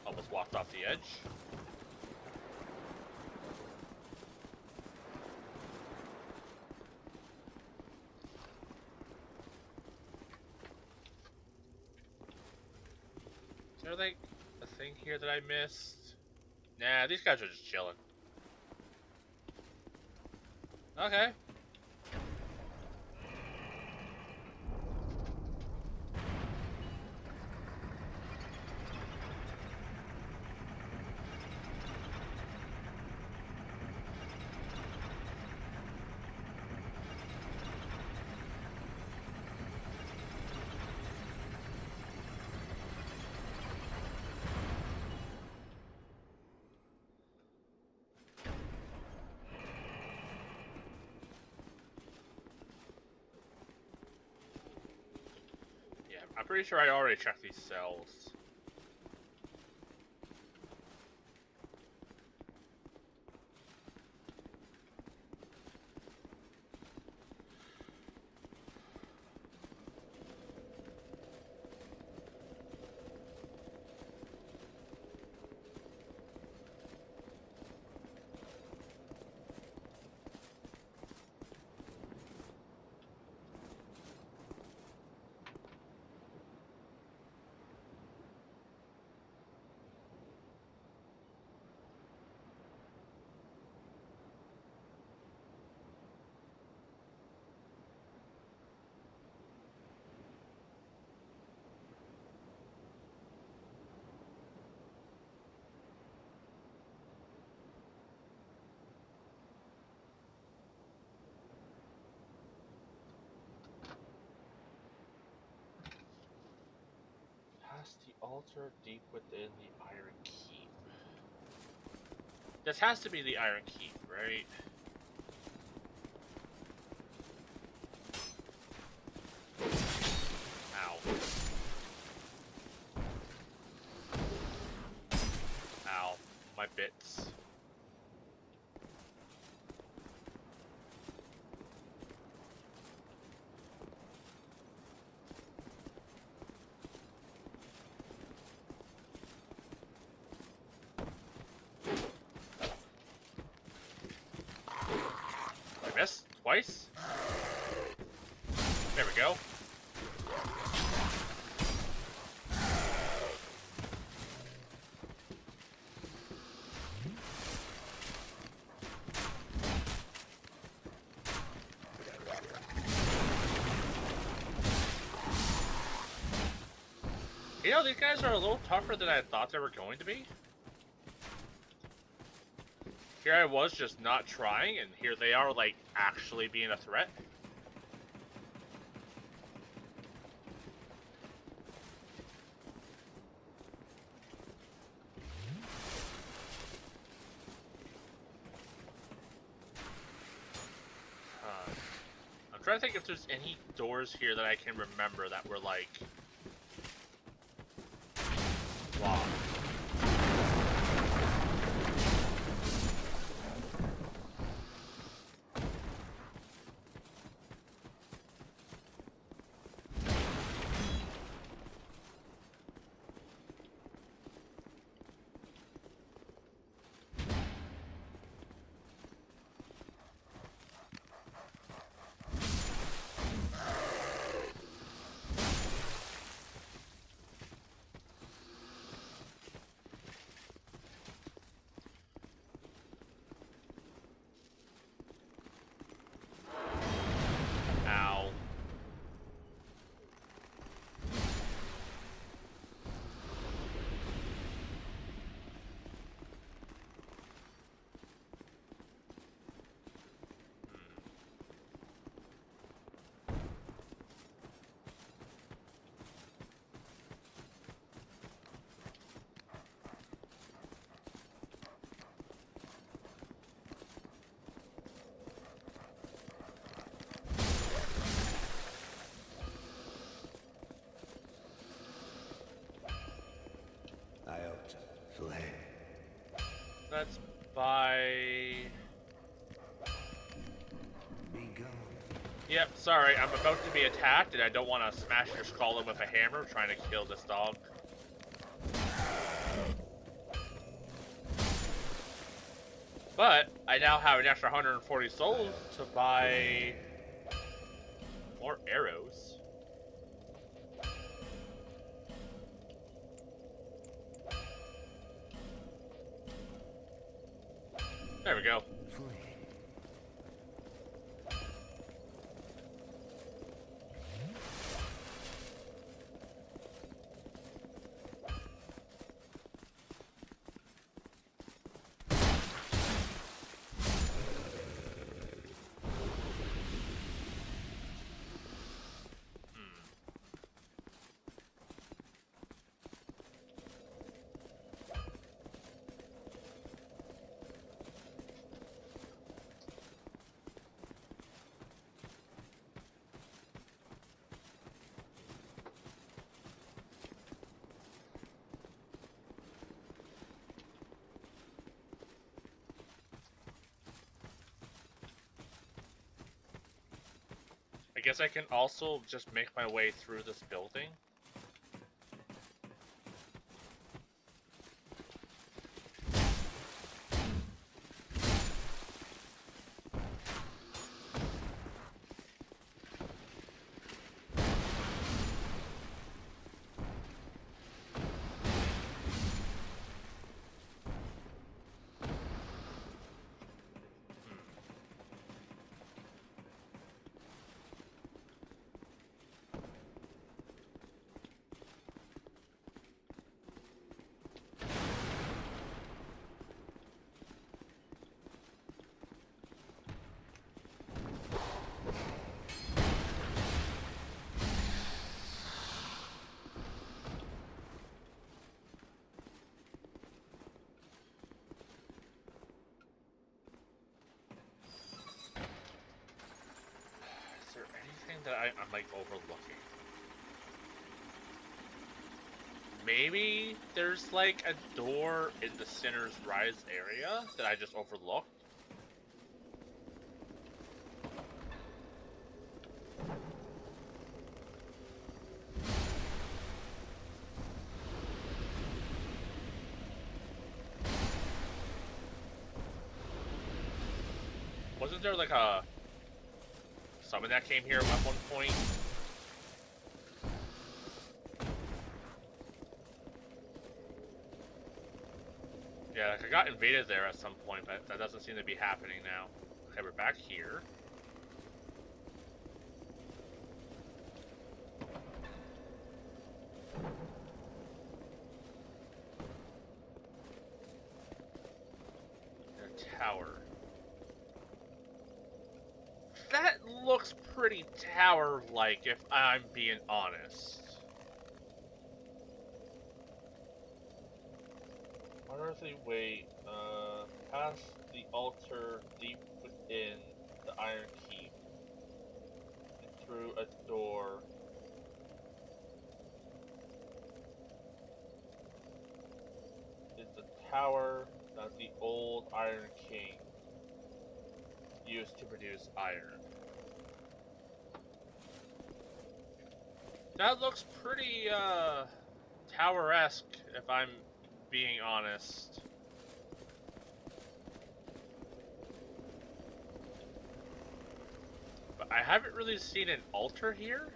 Almost walked off the edge. Is there like a thing here that I missed? Nah, these guys are just chilling. Okay. Yeah, I'm pretty sure I already checked these cells. Past the altar deep within the Iron Keep. This has to be the Iron Keep, right? Ow. Ow. My bits. I missed twice? There we go. You know, these guys are a little tougher than I thought they were going to be. Here I was just not trying, and here they are, like, actually being a threat. trying to think if there's any doors here that I can remember that were like locked. Ow. That's by... Yep, sorry, I'm about to be attacked and I don't want to smash your skull in with a hammer trying to kill this dog. But I now have an extra 140 souls to buy more arrows. There we go. I guess I can also just make my way through this building. Is there anything that I'm like overlooking? Maybe there's like a door in the Sinner's Rise area that I just overlooked? Wasn't there like a summon that came here at one point? Yeah, like I got invaded there at some point, but that doesn't seem to be happening now. Okay, we're back here. A tower. That looks pretty tower-like, if I'm being honest. Unearthly way, past the altar deep within the Iron Keep. through a door. Is the tower that the old Iron King used to produce iron. That looks pretty, tower-esque, if I'm being honest. But I haven't really seen an altar here.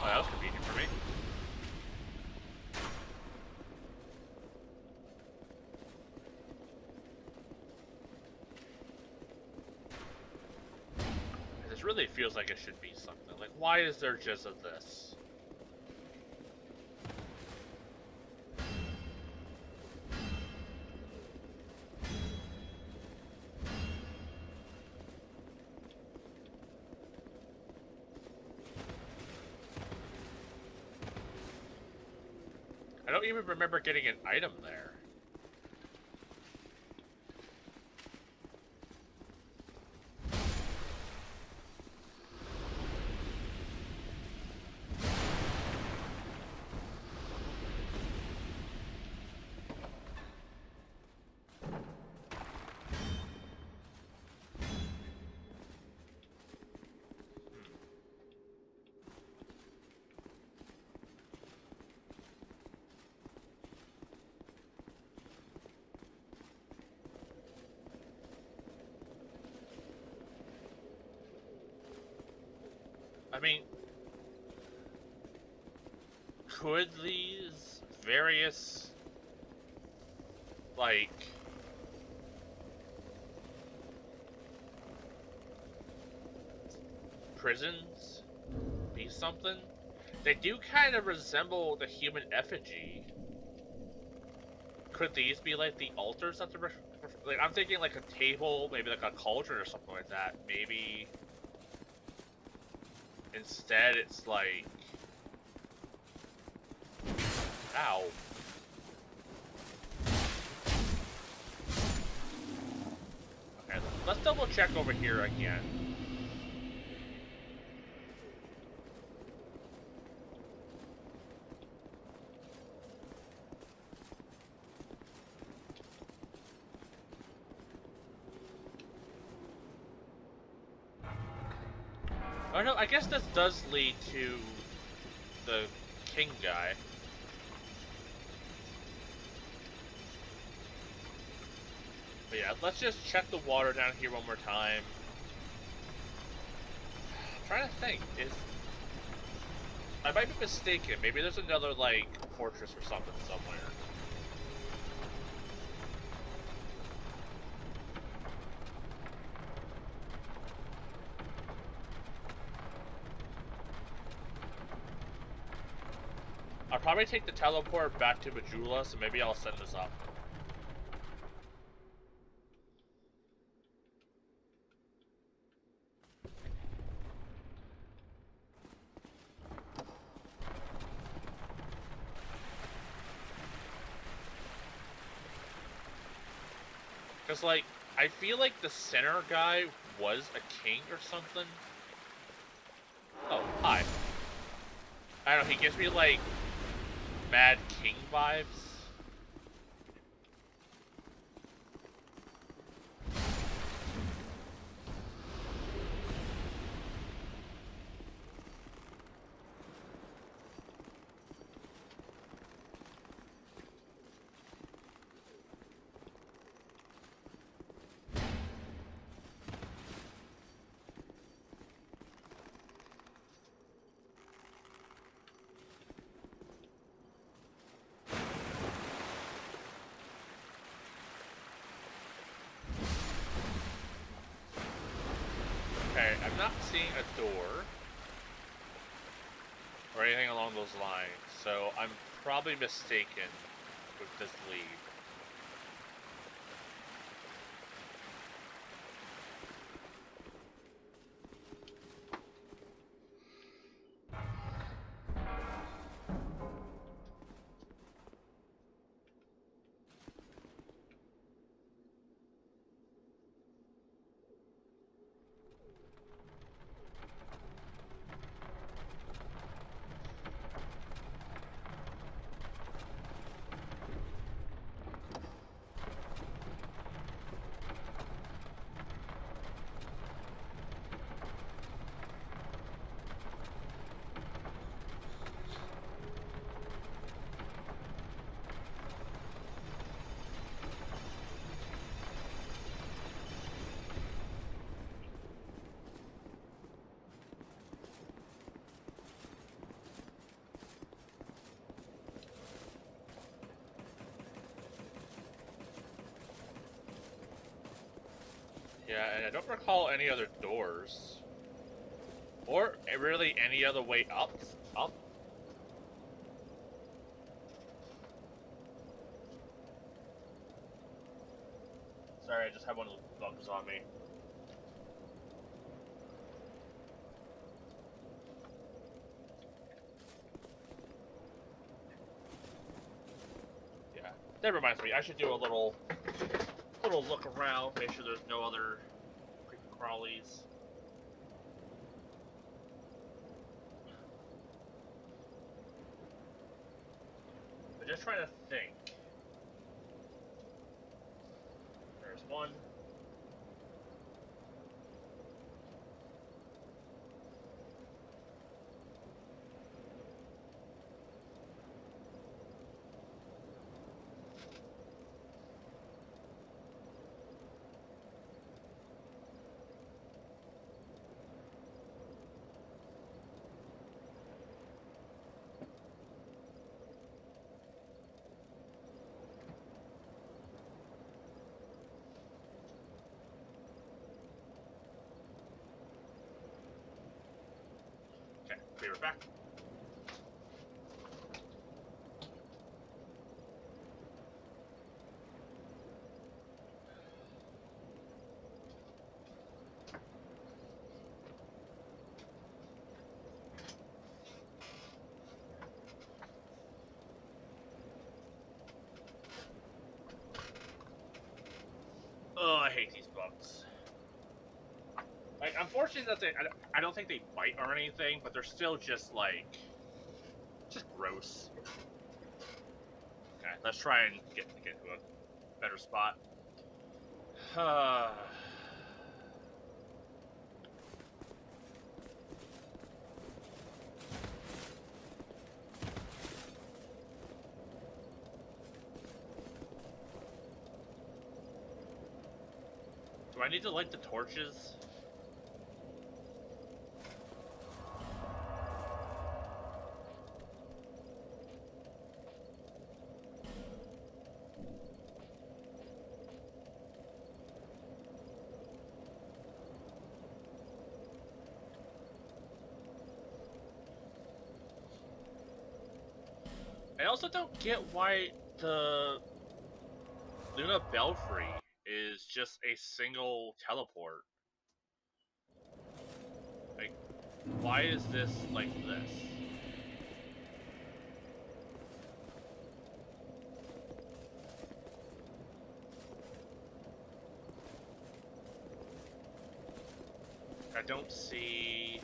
Oh, that was convenient for me. This really feels like it should be something. Like, why is there just of this? I don't even remember getting an item there. I mean, could these various, like, prisons be something? They do kind of resemble the human effigy. Could these be like the altars that the like? I'm thinking like a table, maybe like a cauldron or something like that. Maybe instead it's like, ow. Okay, let's double check over here again. Oh no, I guess this does lead to the king guy. But yeah, let's just check the water down here one more time. I'm trying to think, I might be mistaken, maybe there's another, like, fortress or something somewhere. I'll probably take the teleport back to Majula, so maybe I'll send this up. Because, like, I feel like the center guy was a king or something. Oh, hi. I don't know, he gives me, like, Mad King vibes. seeing a door or anything along those lines, so I'm probably mistaken with this lead. Yeah, and I don't recall any other doors. Or really any other way up. Sorry, I just had one of those bugs on me. Yeah, that reminds me. I should do a little look around, make sure there's no other creepy crawlies. I'm just trying to think. There's one. Okay, be right back. Oh, I hate these bugs. Like, unfortunately, that I don't think they bite or anything, but they're still just like, just gross. Okay, let's try and get to a better spot. Do I need to light the torches? I also don't get why the Luna Belfry is just a single teleport. Like, why is this like this? I don't see...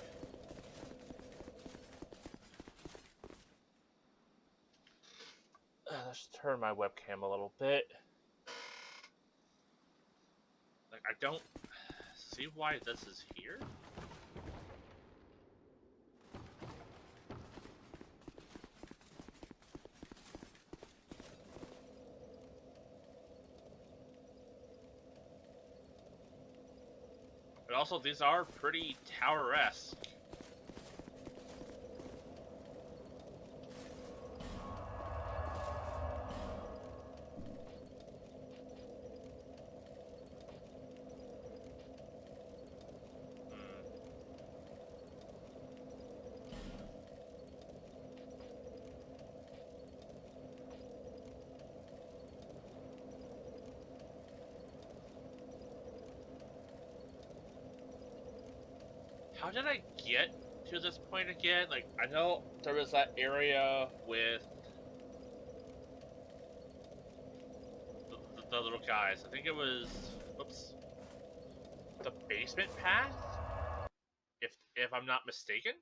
let's turn my webcam a little bit. Like, I don't see why this is here. But also, these are pretty tower-esque. How did I get to this point again? Like, I know there was that area with the little guys. I think it was, oops, the basement path, if I'm not mistaken.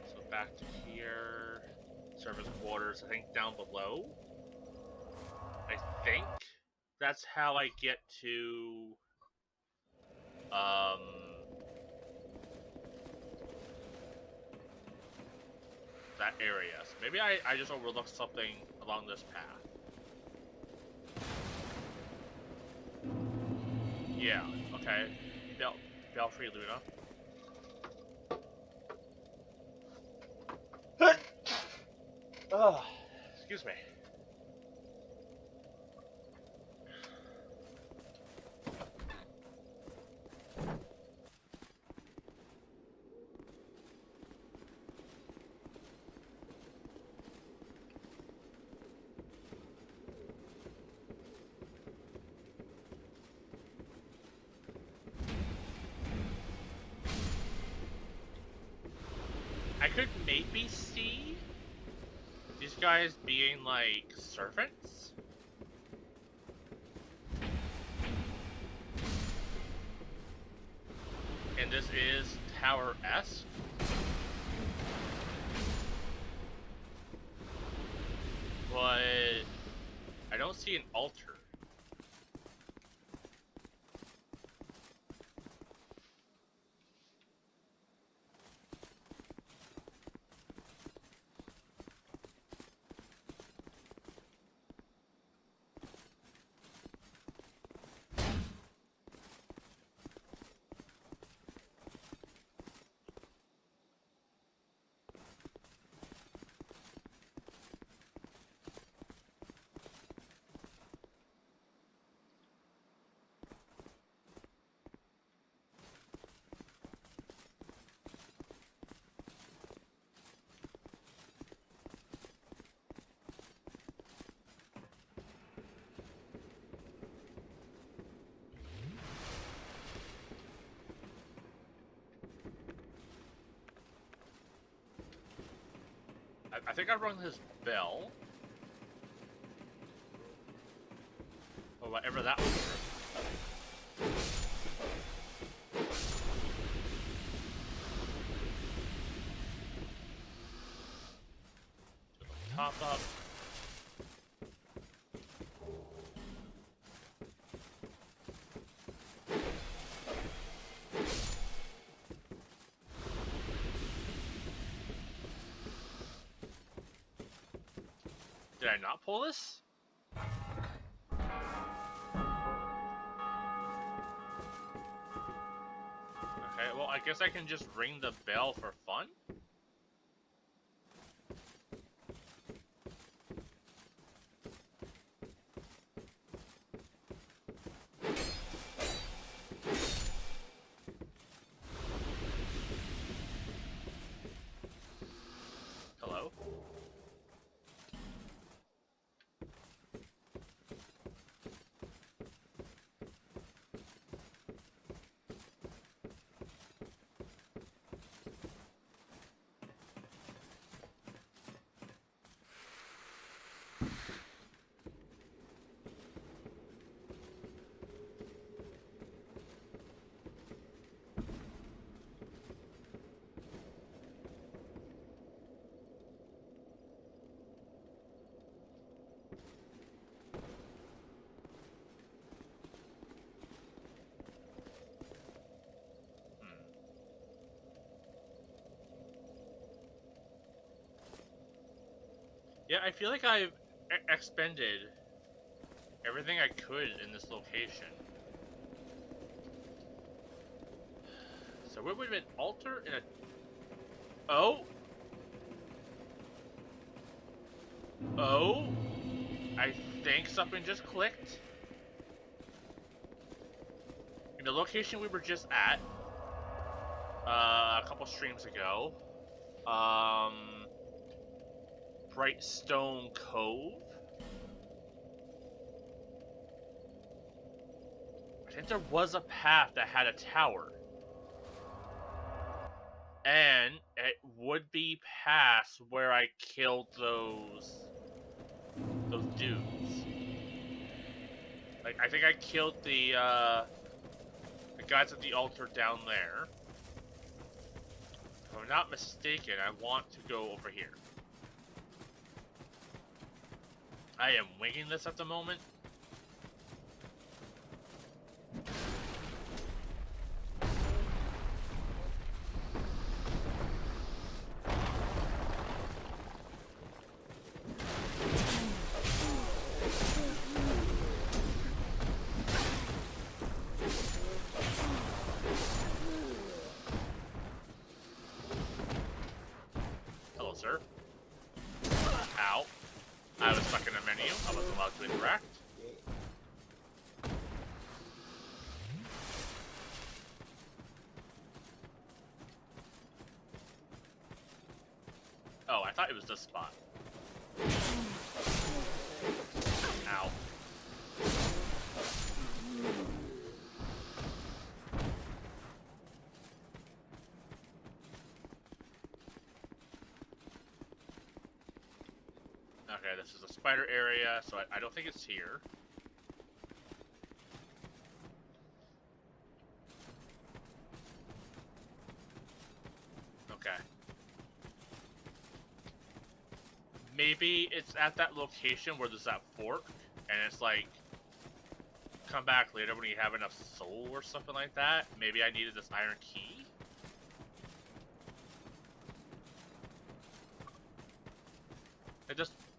So back to here, service quarters. I think down below. I think that's how I get to um that area. So maybe I just overlooked something along this path. Yeah, okay. Belfry Luna. Ugh, excuse me. I could maybe see these guys being like servants. And this is Tower-esque. But I don't see an altar. I think I rung his bell. Or whatever that was. Top up. Did I not pull this? Okay, well, I guess I can just ring the bell for fun? Hello? Yeah, I feel like I've expended everything I could in this location. So what would have been altar in a... Oh? Oh? I think something just clicked. In the location we were just at, a couple streams ago, Bright Stone Cove. think there was a path that had a tower. And it would be past where I killed those dudes. Like, I think I killed the guys at the altar down there. If I'm not mistaken, I want to go over here. I am winging this at the moment. Hello, sir. Ow. I was stuck in a menu. I wasn't allowed to interact. Oh, I thought it was this spot. Ow. Okay, this is a spider area, so I don't think it's here. Okay. Maybe it's at that location where there's that fork, and it's like, come back later when you have enough soul or something like that. Maybe I needed this iron key?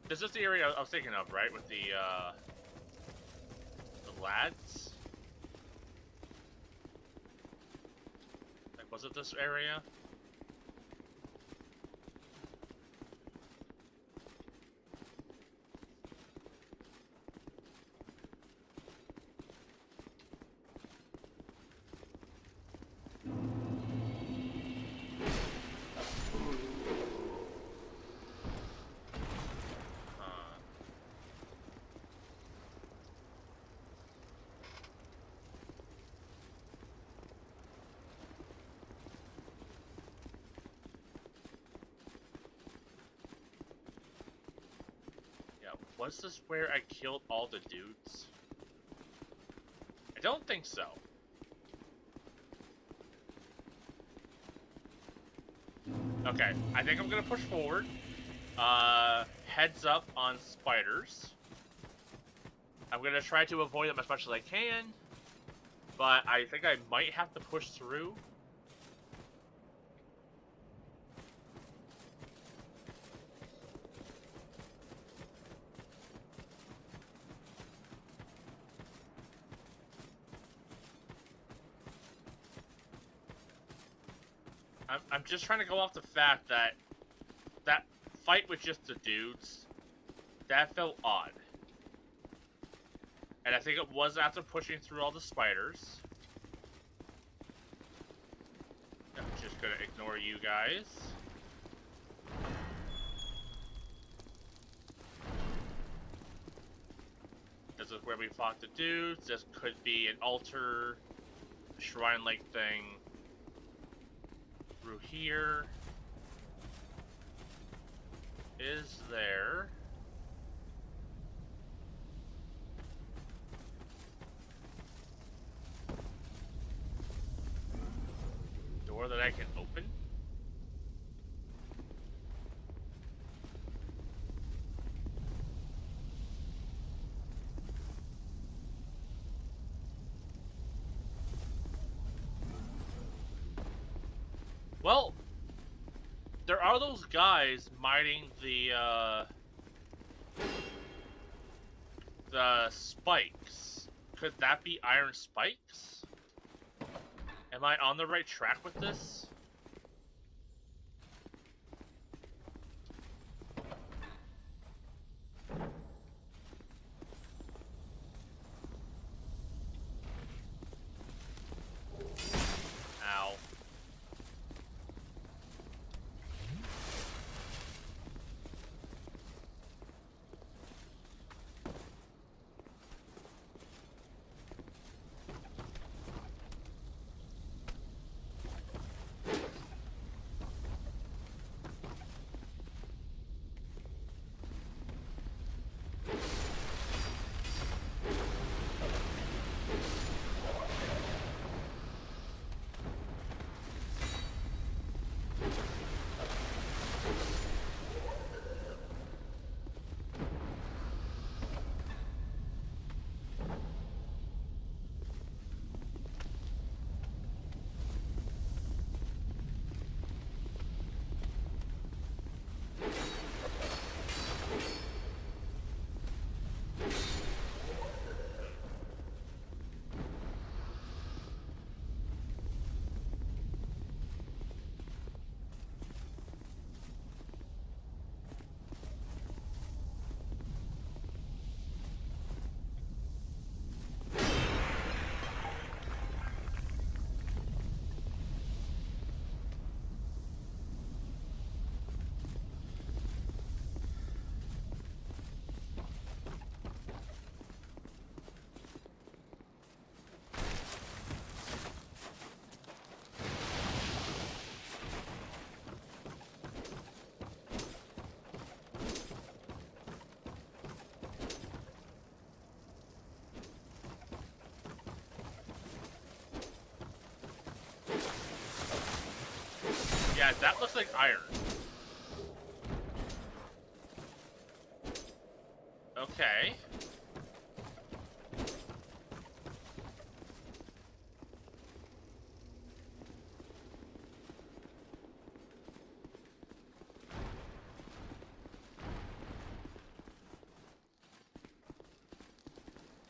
This is the area I was thinking of, right? With the lads? Like, was it this area? Was this where I killed all the dudes? I don't think so. Okay, I think I'm gonna push forward. Heads up on spiders. I'm gonna try to avoid them as much as I can, but I think I might have to push through. I'm just trying to go off the fact that that fight with just the dudes, that felt odd. And I think it was after pushing through all the spiders. I'm just gonna ignore you guys. This is where we fought the dudes. This could be an altar, shrine-like thing. Through here. Is there... door that I can open? Well, there are those guys mining the spikes. Could that be iron spikes? Am I on the right track with this? Ow. Yeah, that looks like iron. Okay.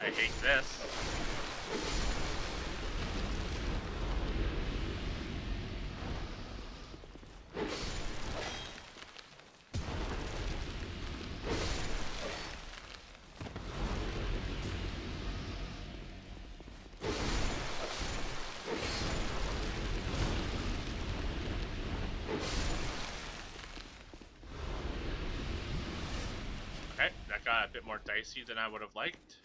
I hate this. Okay, that got a bit more dicey than I would have liked.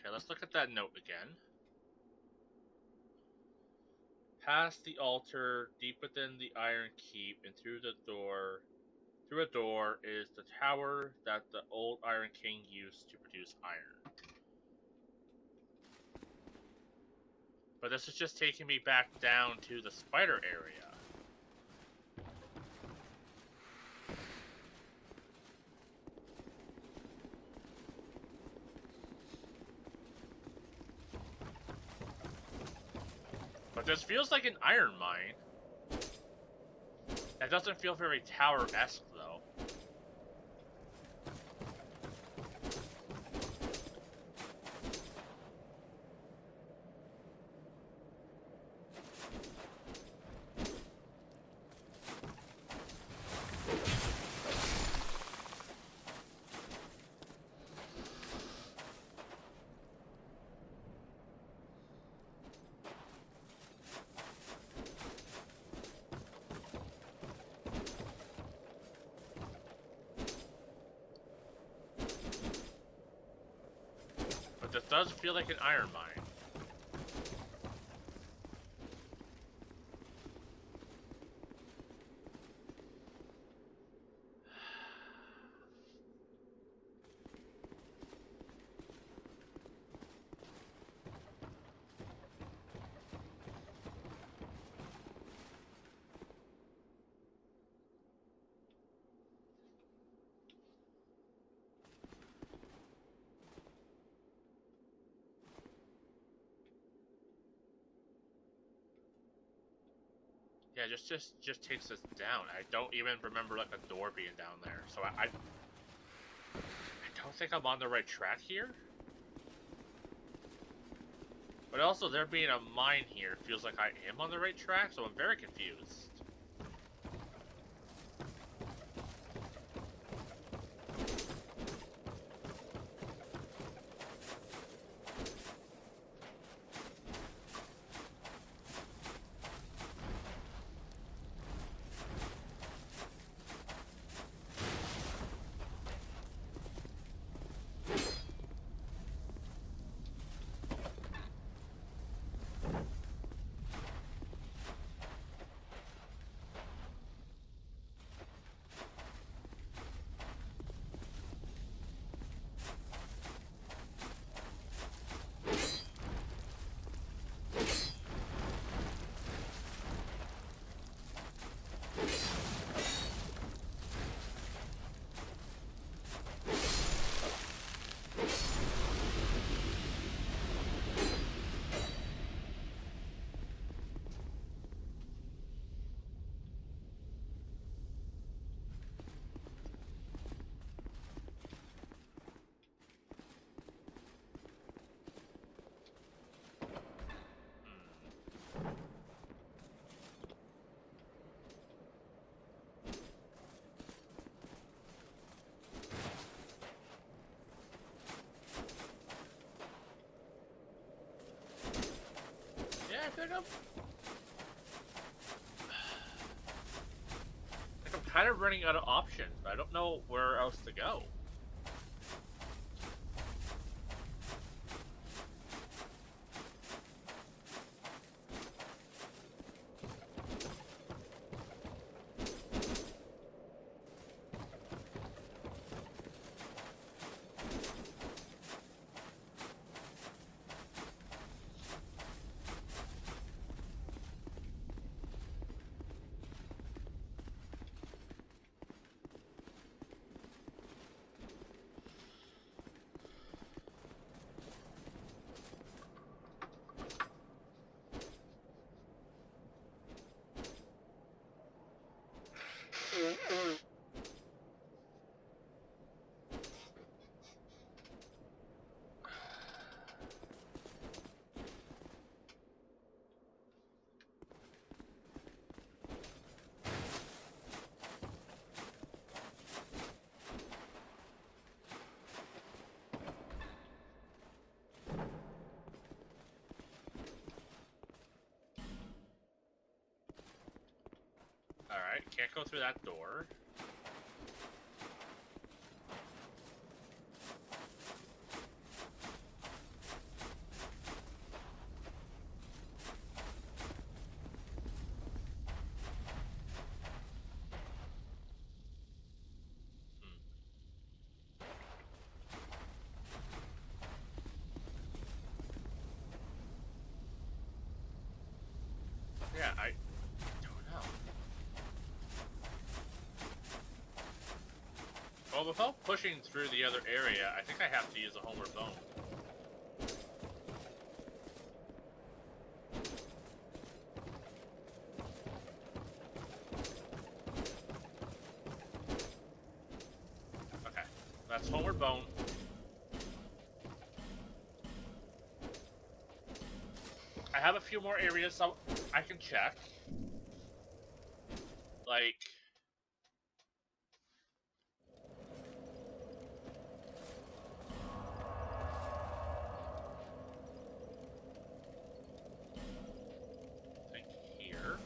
Okay, let's look at that note again. Past the altar, deep within the Iron Keep, and through a door is the tower that the old Iron King used to produce iron. But this is just taking me back down to the spider area. But this feels like an iron mine. That doesn't feel very tower-esque, though. But this does feel like an iron mine. Yeah, just takes us down. I don't even remember like a door being down there. So I don't think I'm on the right track here. But also there being a mine here feels like I am on the right track, so I'm very confused. Yeah, I feel like kind of running out of options. I don't know where else to go. Alright, can't go through that door. Yeah, I don't know. Well, without pushing through the other area, I think I have to use a homeward bone. Okay, that's homeward bone. I have a few more areas I can check. Like... like here.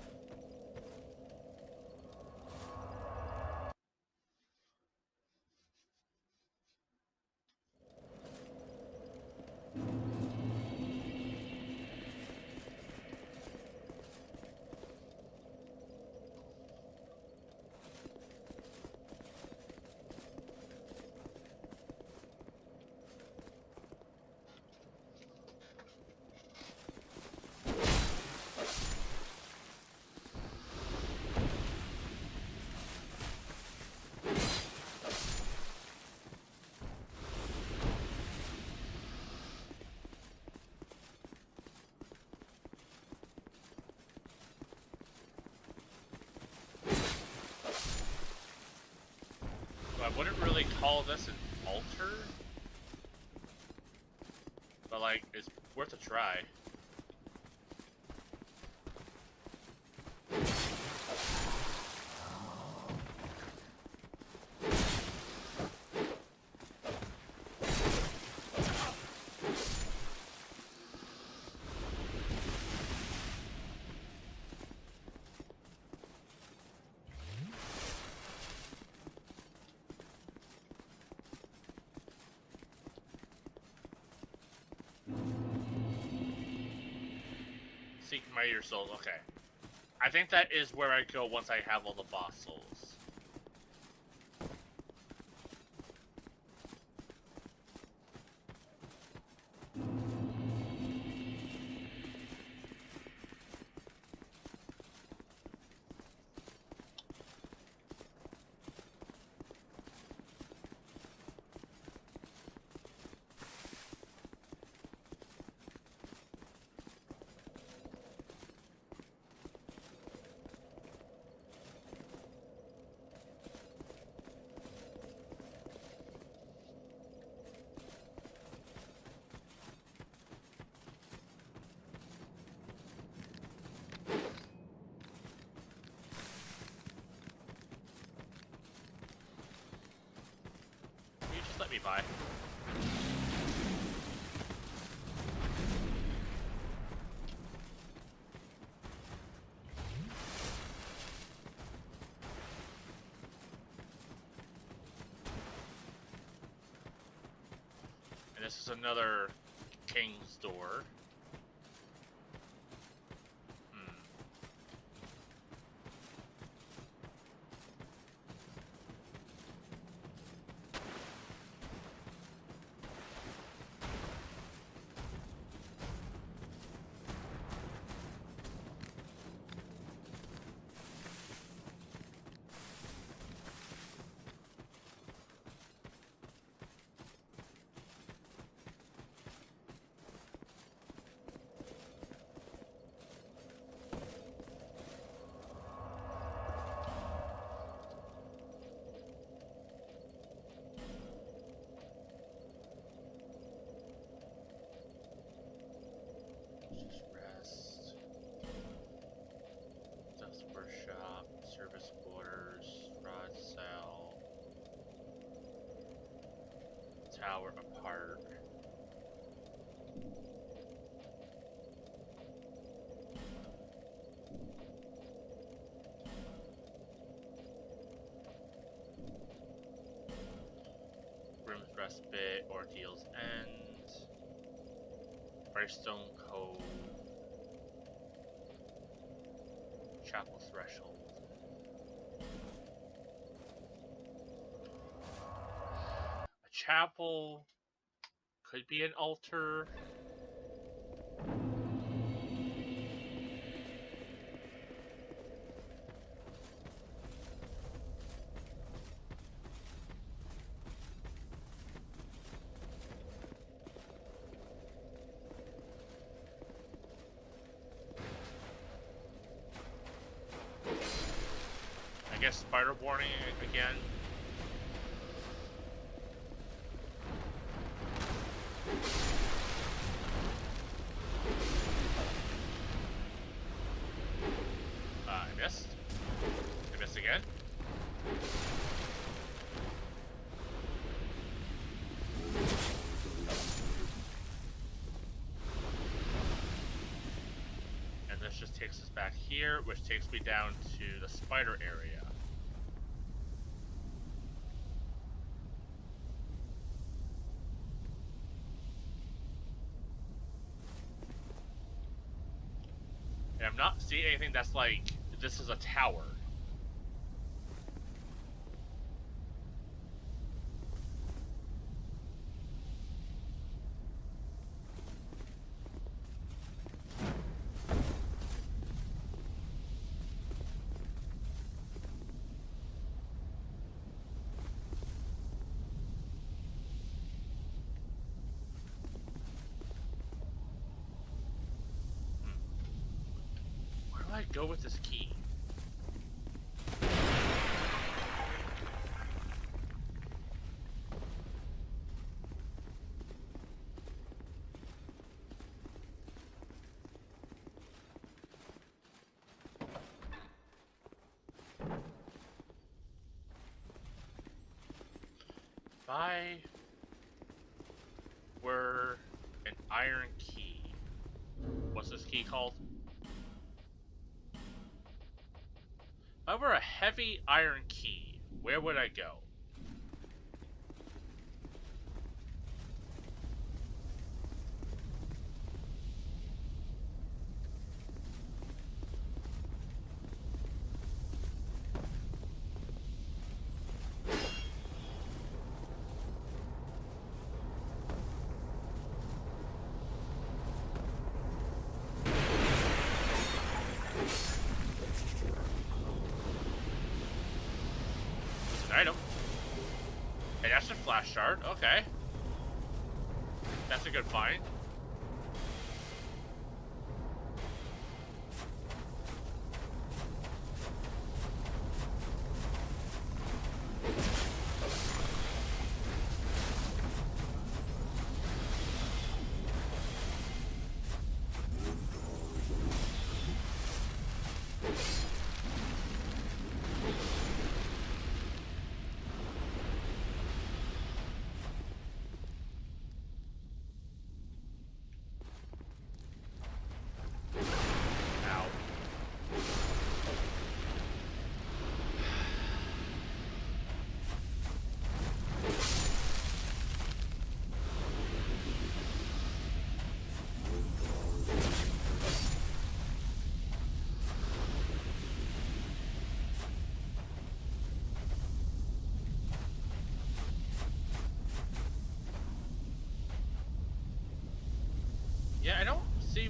So I wouldn't really call this an altar, but like, it's worth a try. Seek mightier souls, okay. I think that is where I go once I have all the boss souls. Can you just let me by? is another king's door. Workshop, service quarters, rod cell, tower apart. Room's respite, ordeal's end, Brightstone Cove. Chapel threshold. A chapel could be an altar. I guess spider warning again. I missed. I missed again. And this just takes us back here, which takes me down to the spider area. And I'm not seeing anything that's like, this is a tower. Where do I go with this key? If I were an iron key, what's this key called? If I were a heavy iron key, where would I go? Item. Hey, that's a flash shard. Okay. That's a good find.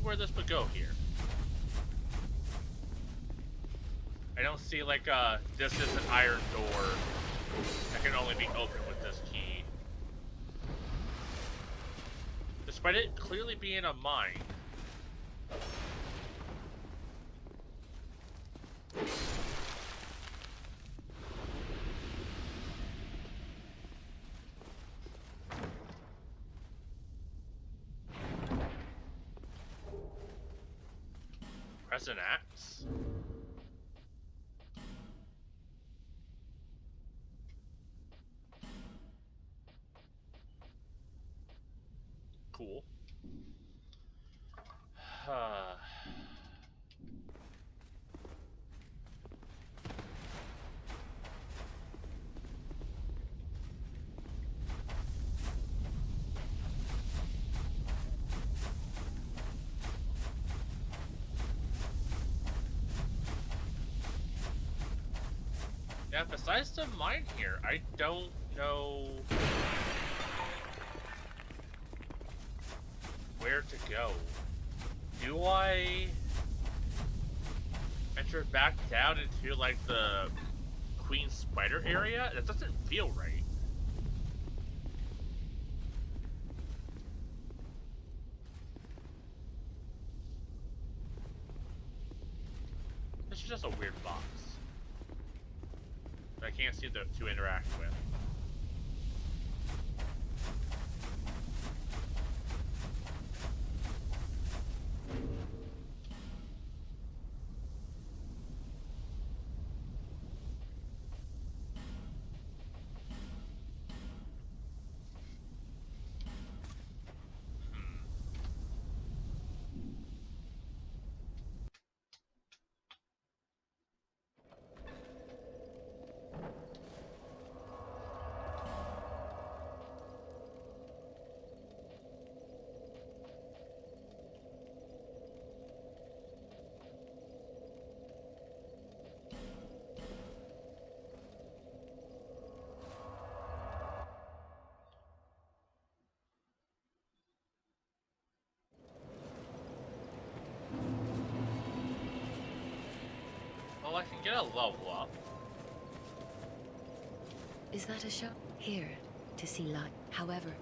where this would go here. I don't see like this is an iron door that can only be opened with this key. Despite it clearly being a mine. Press an axe. Cool. Yeah, besides the mine here, I don't know where to go. Do I enter back down into like the Queen Spider area? That doesn't feel right. This is just a weird box that I can't seem to interact with. Well, I can get a level up. Is that a shop? Here, to see light. However,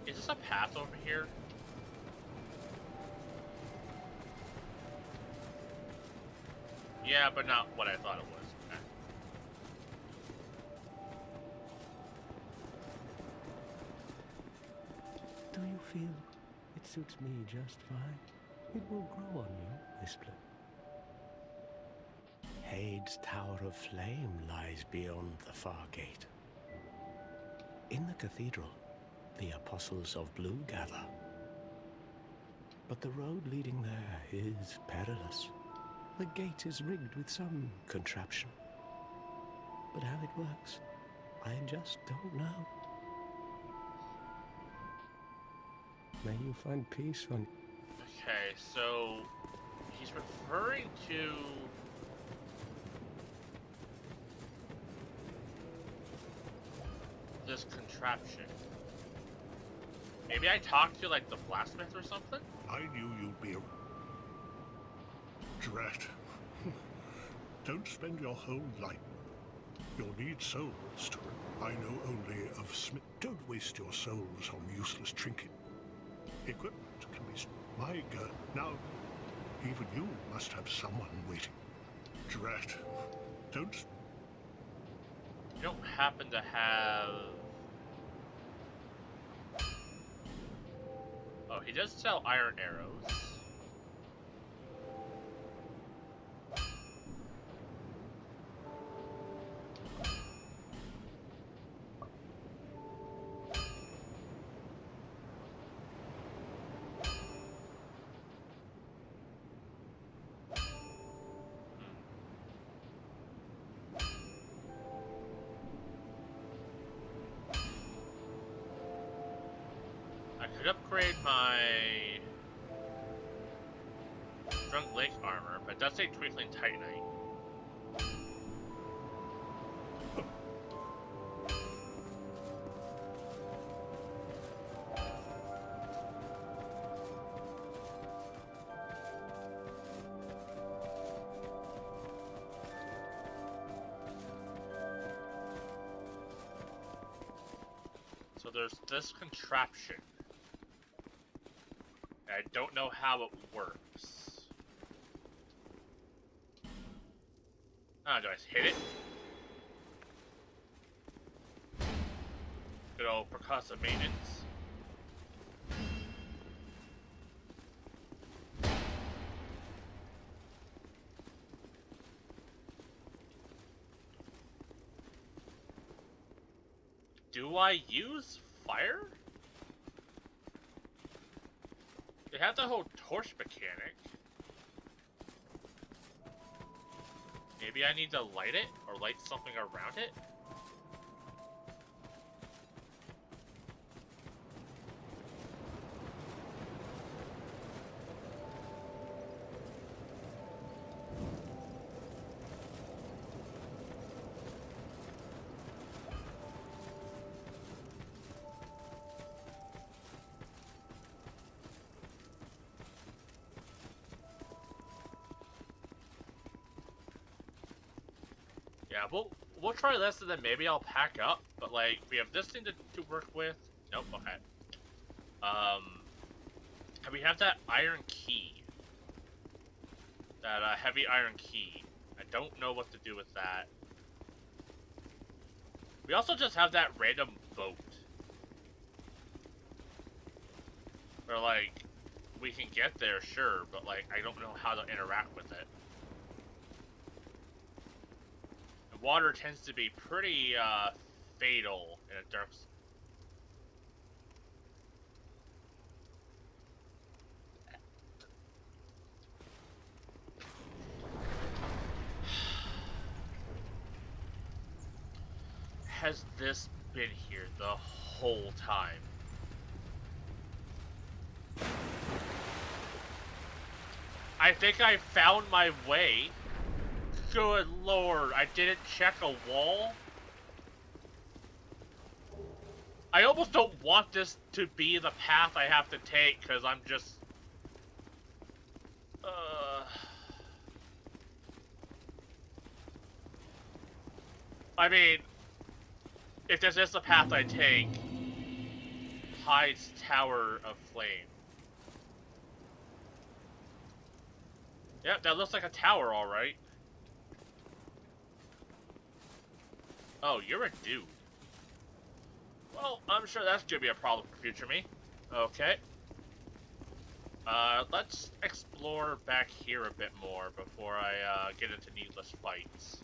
Is this a path over here? Yeah, but not what I thought it was. Okay. Do you feel it suits me just fine? It will grow on you, this place. Heide's Tower of Flame lies beyond the far gate. In the cathedral, the Apostles of Blue gather. But the road leading there is perilous. The gate is rigged with some contraption. But how it works, I just don't know. May you find peace on... Okay, so he's referring to this contraption. Maybe I talked to like the blacksmith or something? I knew you'd be a... Drat. Don't spend your whole life. You'll need souls to... I know only of Smith. Don't waste your souls on useless trinket. Equipment can be... My God. Now, even you must have someone waiting. Drat. Don't... You don't happen to have... Oh, he does sell iron arrows. should upgrade my Drunk Lake armor, but it does say Twinkling Titanite. So there's this contraption. I don't know how it works. Ah, do I hit it? Good old percussive maintenance. Do I use fire? They have the whole torch mechanic. Maybe I need to light it or light something around it? Yeah, we'll try this and then maybe I'll pack up. But like, we have this thing to work with. Nope. Okay. And we have that iron key. That heavy iron key. I don't know what to do with that. We also just have that random boat. Where like, we can get there, sure, but like, I don't know how to interact with it. Water tends to be pretty fatal in a dark. Has this been here the whole time? I think I found my way. Good lord, I didn't check a wall? I almost don't want this to be the path I have to take, because I'm just... I mean, if this is the path I take, Heide's Tower of Flame. Yep, that looks like a tower, alright. Oh, you're a dude. Well, I'm sure that's gonna be a problem for future me. Okay. Let's explore back here a bit more before I get into needless fights.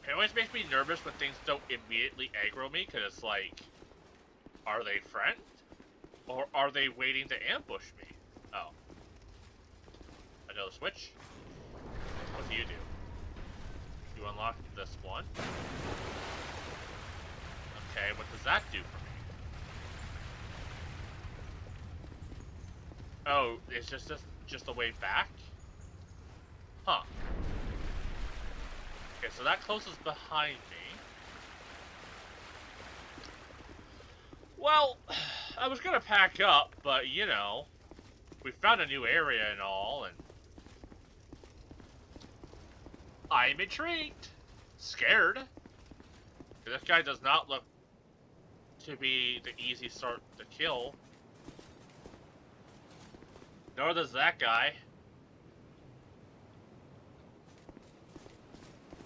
It always makes me nervous when things don't immediately aggro me, because it's like, are they friends? Or are they waiting to ambush me? Oh. Another switch? What do? You unlock this one. Okay, what does that do for me? Oh, it's just a way back? Huh. Okay, so that closes behind me. Well, I was gonna pack up, but you know, we found a new area and all, and I'm intrigued. Scared. This guy does not look to be the easy sort to kill. Nor does that guy.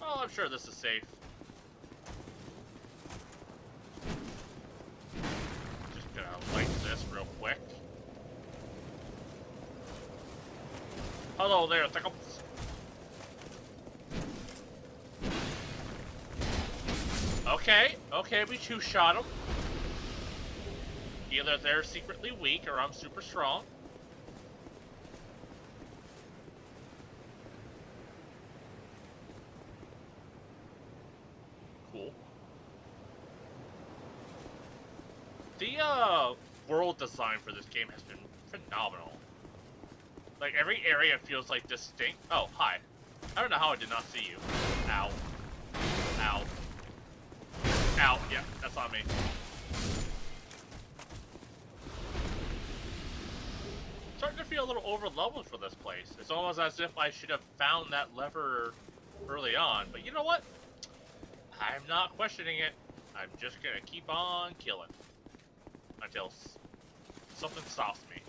Well, I'm sure this is safe. Just gonna light this real quick. Hello there, Thickums. Okay, we two-shot him. Either they're secretly weak or I'm super strong. Cool. The world design for this game has been phenomenal. Like, every area feels like distinct. Oh, hi. I don't know how I did not see you. Ow. Ow. Ow. Yeah, that's on me. Starting to feel a little over-leveled for this place. It's almost as if I should have found that lever early on. But you know what? I'm not questioning it. I'm just gonna keep on killing. Until something stops me.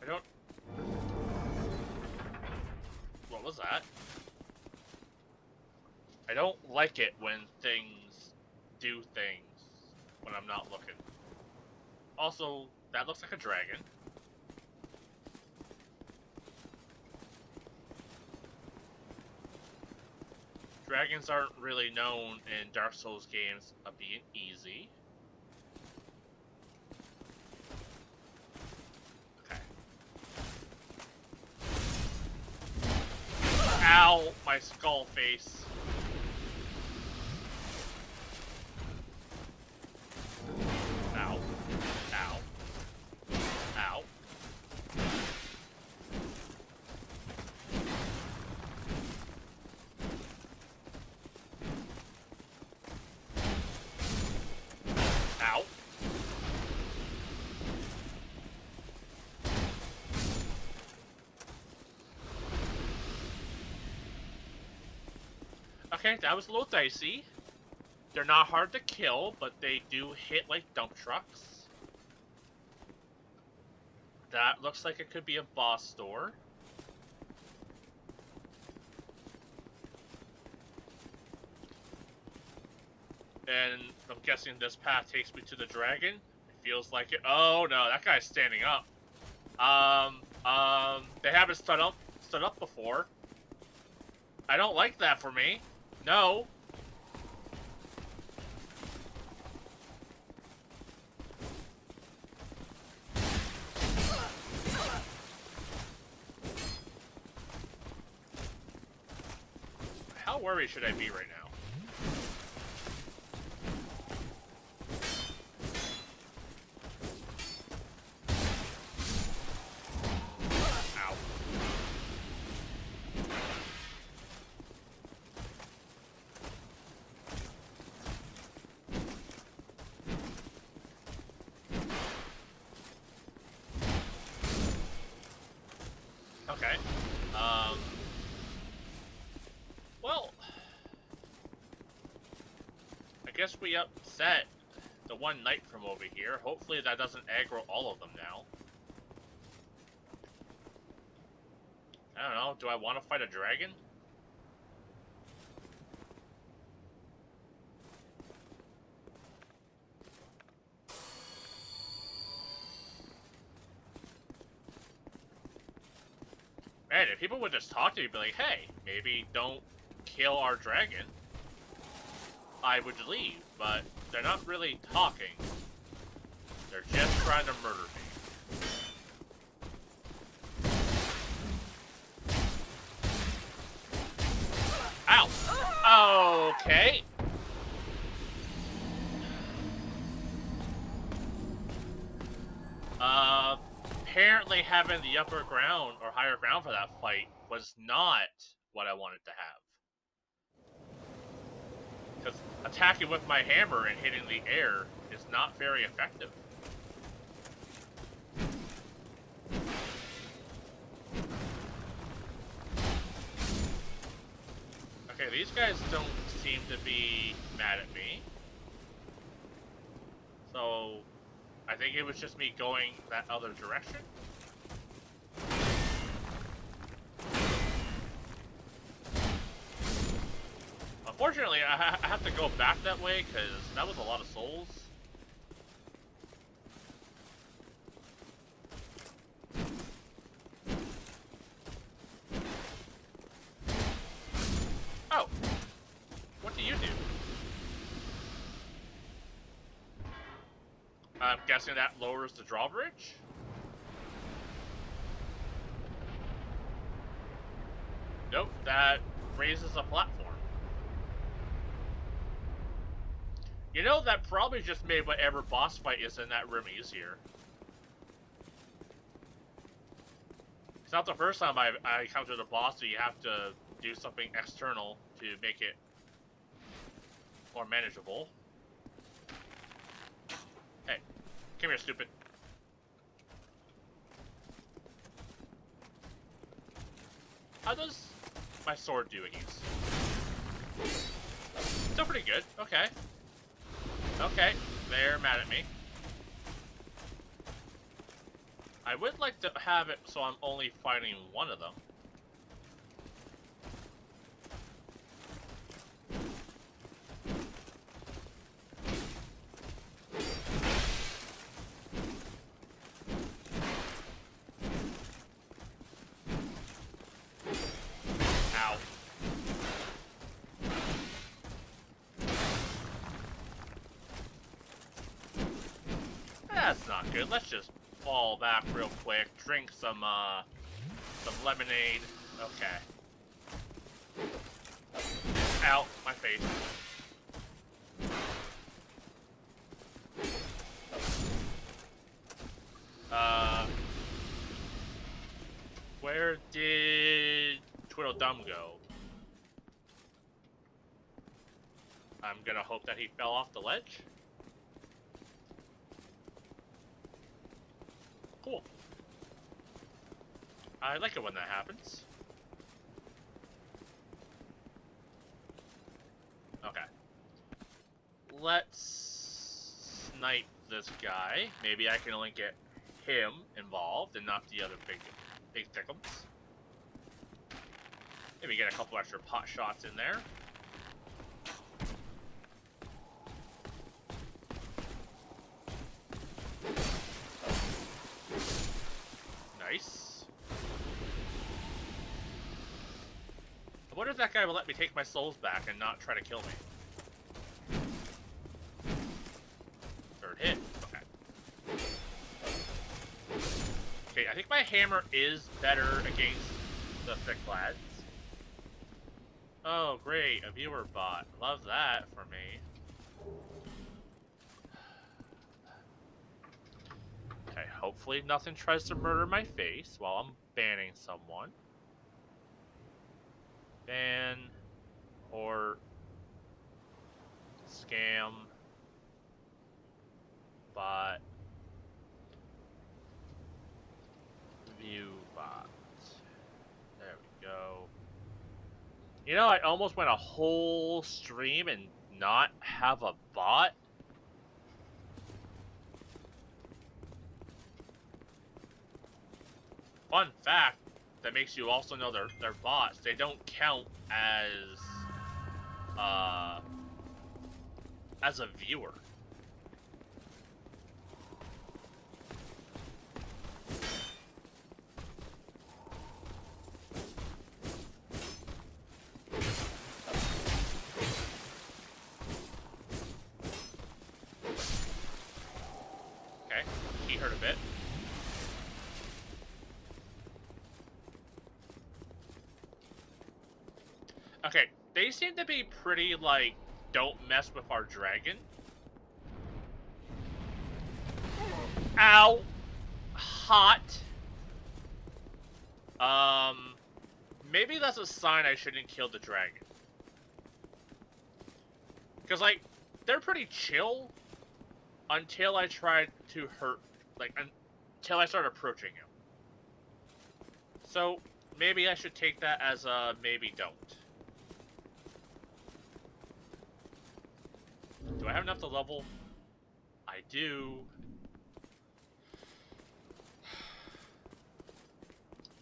I don't... What was that? I don't like it when things do things when I'm not looking. Also, that looks like a dragon. Dragons aren't really known in Dark Souls games of being easy. Okay. Ow! My skull face. Ow. Ow. Ow. Ow. Okay, that was a little dicey. They're not hard to kill, but they do hit like dump trucks. That looks like it could be a boss door. And I'm guessing this path takes me to the dragon. It feels like it. Oh no, that guy's standing up. They haven't stood up before. I don't like that for me. No. How worried should I be right now? Ow. Okay. Well, I guess we upset the one knight from over here. Hopefully that doesn't aggro all of them now. I don't know. Do I want to fight a dragon? Man, if people would just talk to me, be like, hey, maybe don't kill our dragon, I would leave, but they're not really talking. They're just trying to murder me. Ow! Okay. Apparently having the upper ground, or higher ground for that fight, was not what I wanted to have. Because attacking with my hammer and hitting the air is not very effective. Okay, these guys don't seem to be mad at me. So, I think it was just me going that other direction. Unfortunately, I have to go back that way because that was a lot of souls. Oh! What do you do? I'm guessing that lowers the drawbridge? that raises a platform. You know, that probably just made whatever boss fight is in that room easier. It's not the first time I encountered a boss, so you have to do something external to make it more manageable. Hey, come here, stupid. How does my sword do against? Still pretty good. Okay. Okay, they're mad at me. I would like to have it so I'm only fighting one of them. Ow. That's not good. Let's just fall back real quick. Drink some lemonade. Okay. Ow, my face. Where did Twiddledum go? I'm gonna hope that he fell off the ledge. Cool. I like it when that happens. Okay. Let's snipe this guy. Maybe I can only get him involved and not the other big thickums. Maybe get a couple extra pot shots in there. Nice. I wonder if that guy will let me take my souls back and not try to kill me. Third hit. Okay. Okay, I think my hammer is better against the thick lads. Oh, great. A viewer bot. Love that for me. Okay, hopefully nothing tries to murder my face while I'm banning someone. Ban or scam bot view bot. There we go. You know, I almost went a whole stream and not have a bot. Fun fact that makes you also know they're bots. They don't count as a viewer. Okay, he hurt a bit. Okay, they seem to be pretty, like, don't mess with our dragon. Ow! Hot. Maybe that's a sign I shouldn't kill the dragon. Because, like, they're pretty chill until I try to hurt, like, until I start approaching him. So, maybe I should take that as a maybe don't. Do I have enough to level? I do.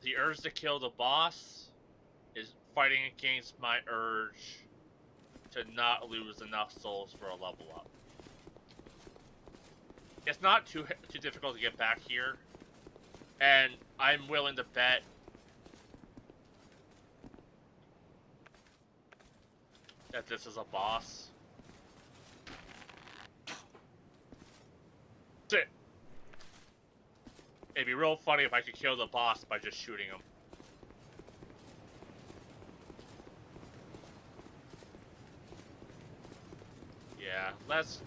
The urge to kill the boss is fighting against my urge to not lose enough souls for a level up. It's not too difficult to get back here, and I'm willing to bet that this is a boss. It. It'd be real funny if I could kill the boss by just shooting him. Yeah, let's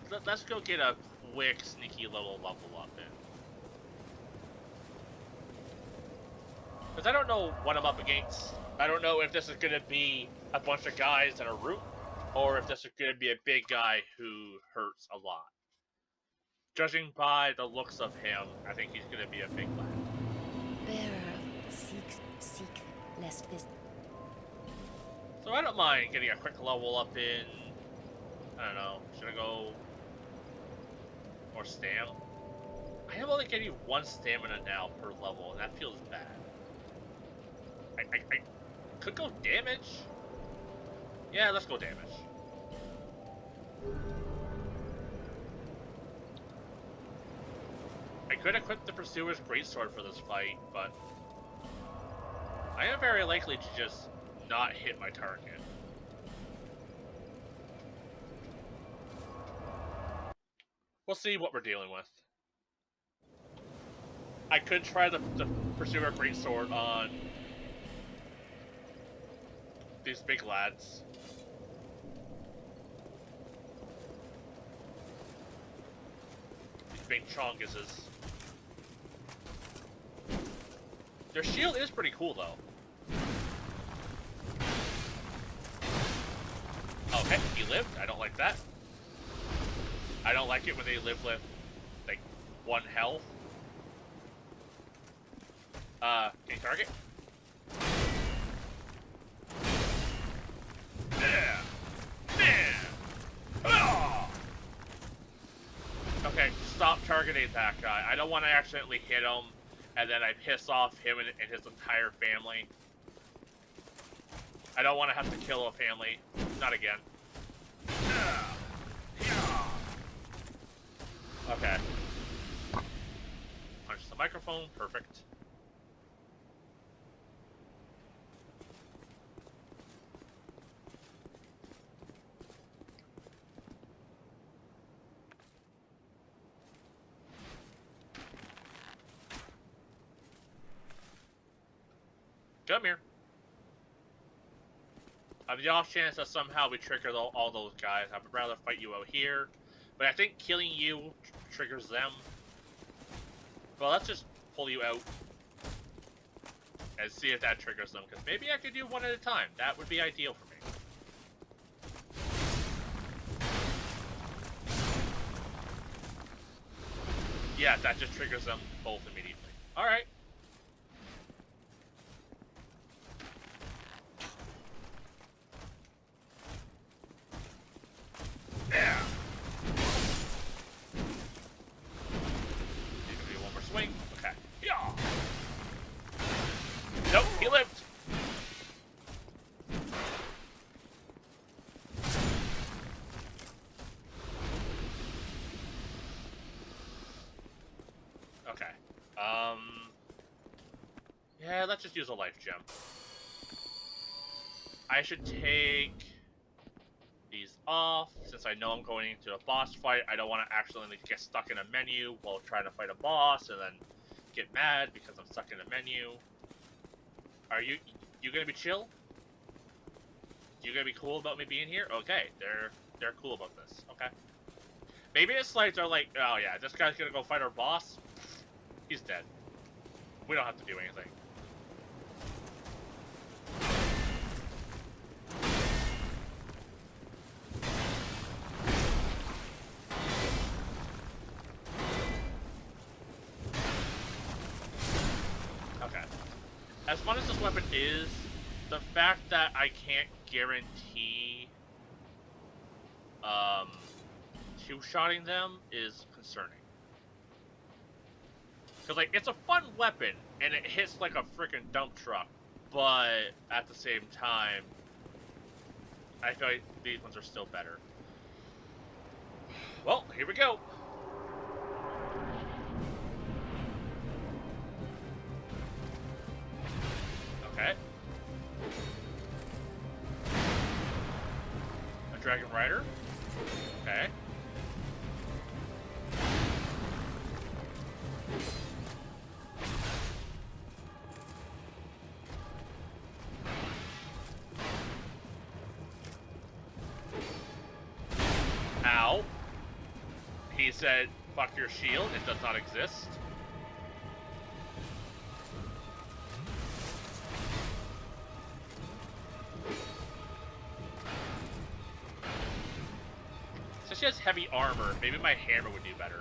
go get a quick sneaky little level up in. Because I don't know what I'm up against. I don't know if this is going to be a bunch of guys in a room, or if this is going to be a big guy who hurts a lot. Judging by the looks of him, I think he's going to be a big lad. Bearer, seek, lest this. So I don't mind getting a quick level up in. I don't know. Should I go more stam? I am only getting 1 stamina now per level, and that feels bad. I could go damage. Yeah, let's go damage. I could equip the Pursuer's Greatsword for this fight, but I am very likely to just not hit my target. We'll see what we're dealing with. I could try the Pursuer Greatsword on these big lads. These big chonguses. Their shield is pretty cool, though. Okay, he lived. I don't like that. I don't like it when they live with, like, 1 health. Can you target? Yeah! Oh! Okay, stop targeting that guy. I don't want to accidentally hit him, and then I piss off him and his entire family. I don't want to have to kill a family. Not again. Okay. Punch the microphone. Perfect. Come here. On the off chance that somehow we trigger all those guys, I would rather fight you out here. But I think killing you triggers them. Well, let's just pull you out and see if that triggers them, because maybe I could do 1 at a time. That would be ideal for me. Yeah, that just triggers them both immediately. Alright. Yeah. Need to do 1 more swing. Okay. Yeah. Nope, he lived. Okay. Yeah, let's just use a life gem. I should take these off, since I know I'm going into a boss fight. I don't want to accidentally get stuck in a menu while trying to fight a boss and then get mad because I'm stuck in a menu. Are you gonna be chill? You gonna be cool about me being here? Okay, they're cool about this. Okay. Maybe the slaves are like, oh yeah, this guy's gonna go fight our boss. He's dead. We don't have to do anything. Okay. As fun as this weapon is, the fact that I can't guarantee two-shotting them is concerning. Because, like, it's a fun weapon, and it hits like a freaking dump truck, but at the same time, I feel like these ones are still better. Well, here we go. Okay. A Dragon Rider. Okay. Ow. He said, fuck your shield, it does not exist. Since she has heavy armor, maybe my hammer would do better.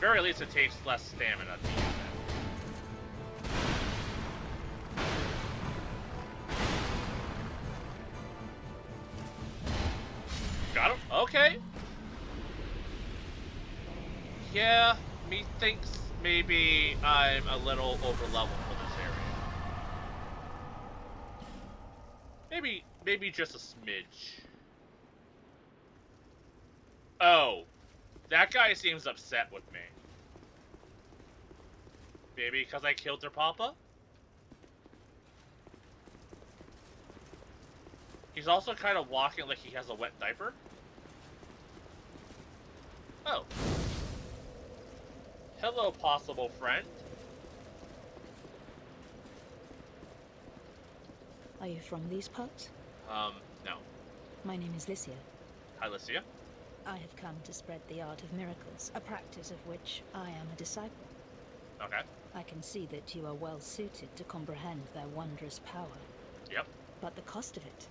Very least it takes less stamina to use it. Got him? Okay. Yeah, methinks maybe I'm a little over leveled for this area. Maybe just a smidge. Oh, that guy seems upset with me. Maybe because I killed their papa? He's also kind of walking like he has a wet diaper. Oh. Hello, possible friend. Are you from these parts? No. My name is Lycia. Hi, Lycia. I have come to spread the art of miracles, a practice of which I am a disciple. Okay. I can see that you are well suited to comprehend their wondrous power. Yep. But the cost of it,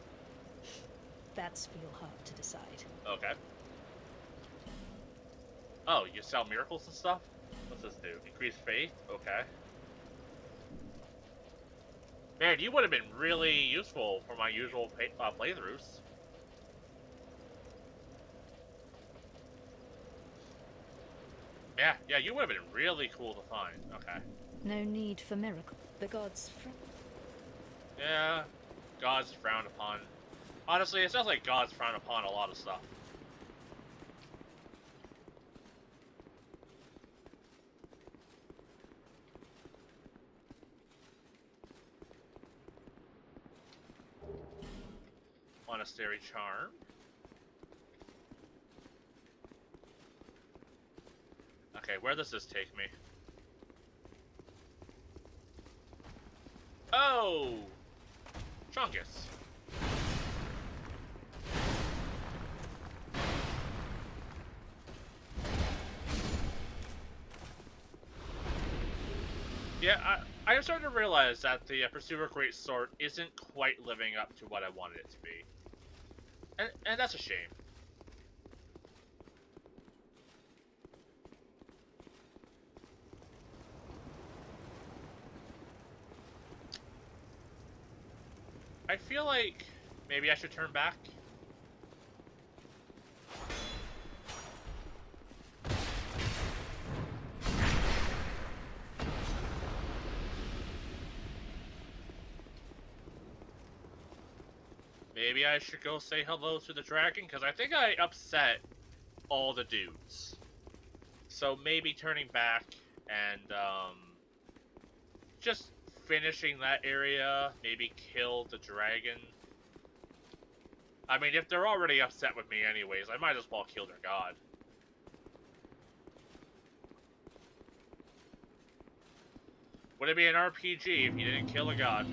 that's for your heart to decide. Okay. Oh, you sell miracles and stuff? What's this do? Increase faith? Okay. Man, you would have been really useful for my usual playthroughs. Yeah, you would have been really cool to find. Okay. No need for miracle. The gods... Yeah, gods frown upon. Honestly, it sounds like gods frown upon a lot of stuff. Monastery charm. Okay, where does this take me? Oh! Chungus. Yeah, I'm starting to realize that the Pursuer Great Sword isn't quite living up to what I wanted it to be. And that's a shame. I feel like maybe I should turn back. Maybe I should go say hello to the dragon, because I think I upset all the dudes. So maybe turning back and just finishing that area, maybe kill the dragon. I mean, if they're already upset with me anyways, I might as well kill their god. Would it be an RPG if you didn't kill a god?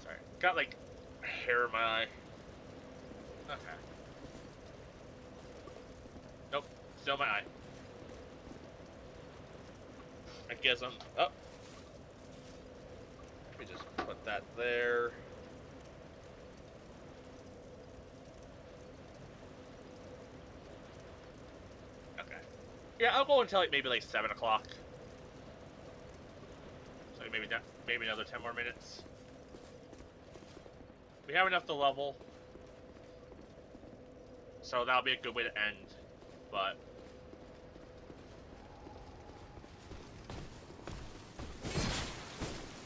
Sorry, got like hair in my eye. Okay. Nope, still my eye. I guess I'm up. Let me just put that there. Okay. Yeah, I'll go until like maybe like 7 o'clock. So maybe another 10 more minutes. We have enough to level, so that'll be a good way to end. But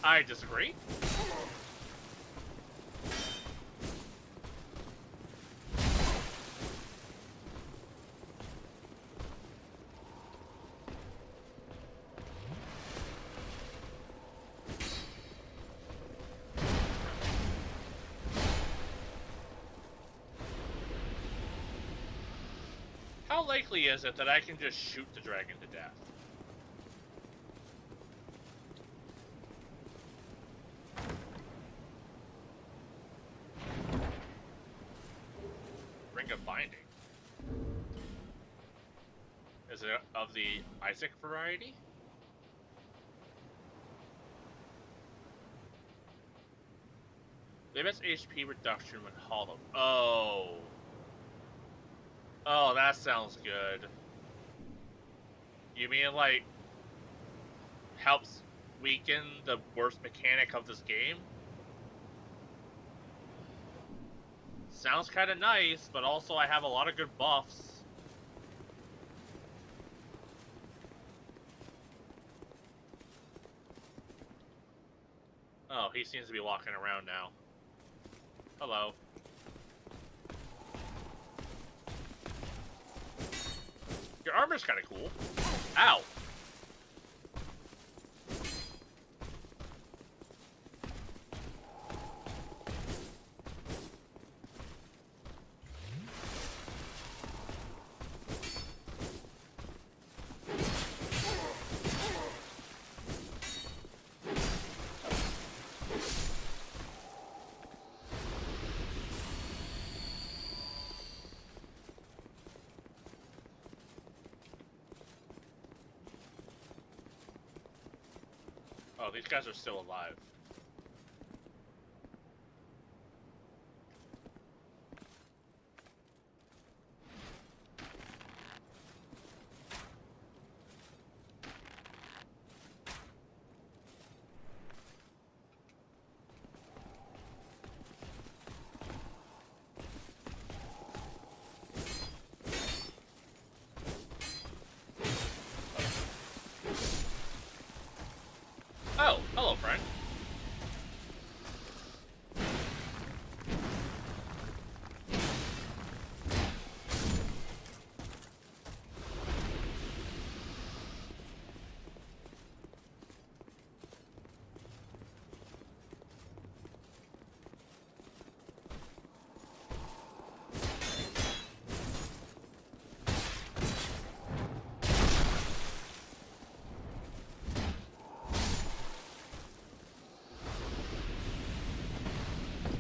I disagree. How likely is it that I can just shoot the dragon to death? Is it of the Isaac variety? Limits HP reduction when hollow. Oh. Oh, that sounds good. You mean, like, helps weaken the worst mechanic of this game? Sounds kind of nice, but also I have a lot of good buffs. Oh, he seems to be walking around now. Hello. Your armor's kind of cool. Ow! Oh, these guys are still alive. Oh, hello, friend.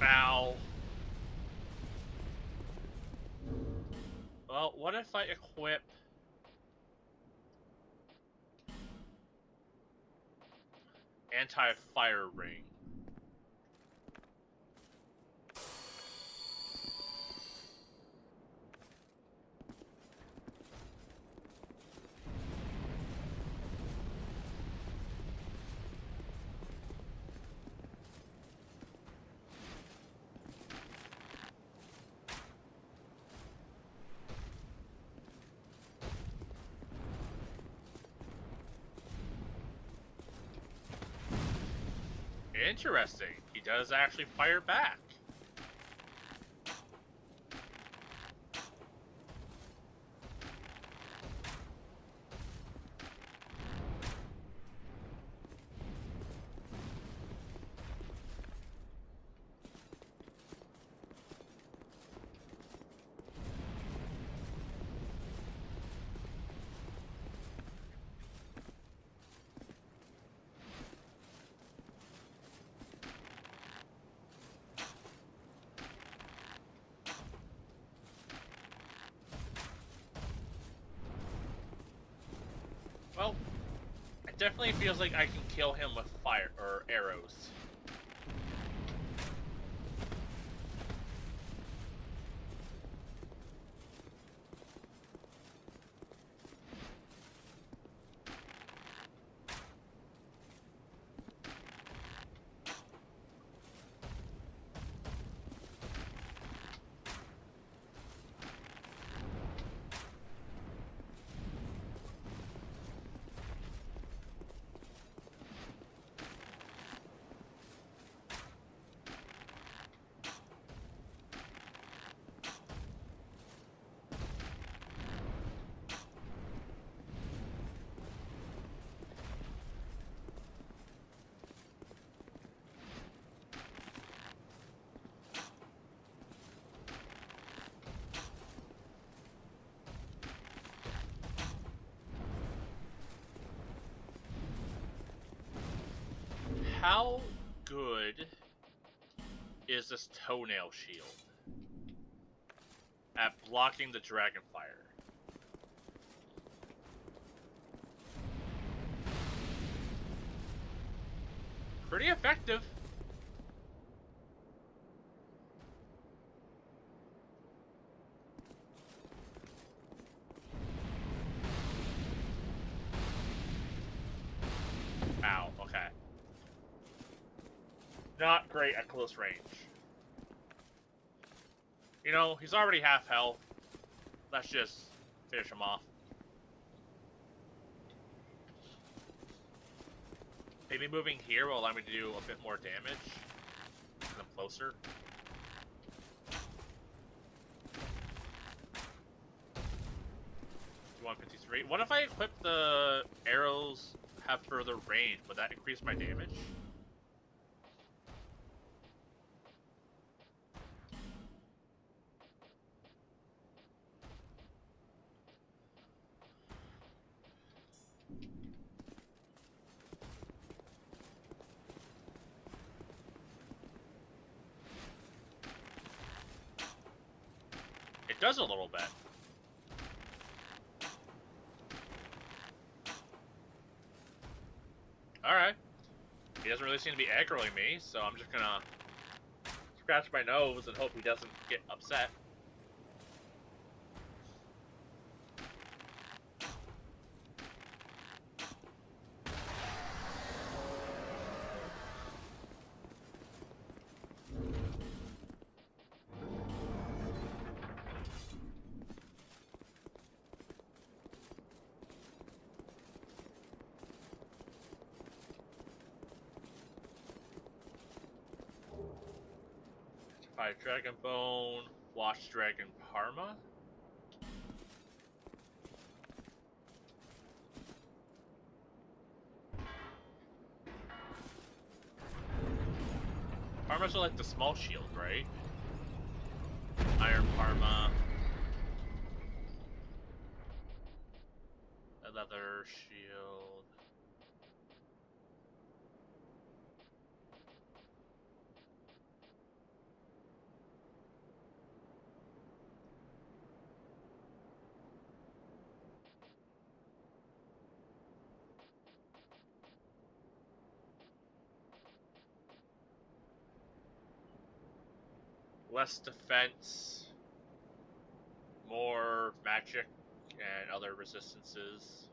Ow. Well, what if I equip anti-fire ring? Interesting. He does actually fire back. Well, it definitely feels like I can kill him with fire or arrows. How good is this toenail shield at blocking the dragon fire? pretty effective. Ow, okay. Not great at close range. You know, he's already half health. Let's just finish him off. Maybe moving here will allow me to do a bit more damage. Get them closer. $153. What if I equip the arrows have further range? Would that increase my damage? It does a little bit. Alright. He doesn't really seem to be aggroing me, so I'm just gonna scratch my nose and hope he doesn't get upset. Dragon Bone, Watch Dragon Parma. Parmas are like the small shield, right? Iron Parma. Another shield. Less defense, more magic, and other resistances.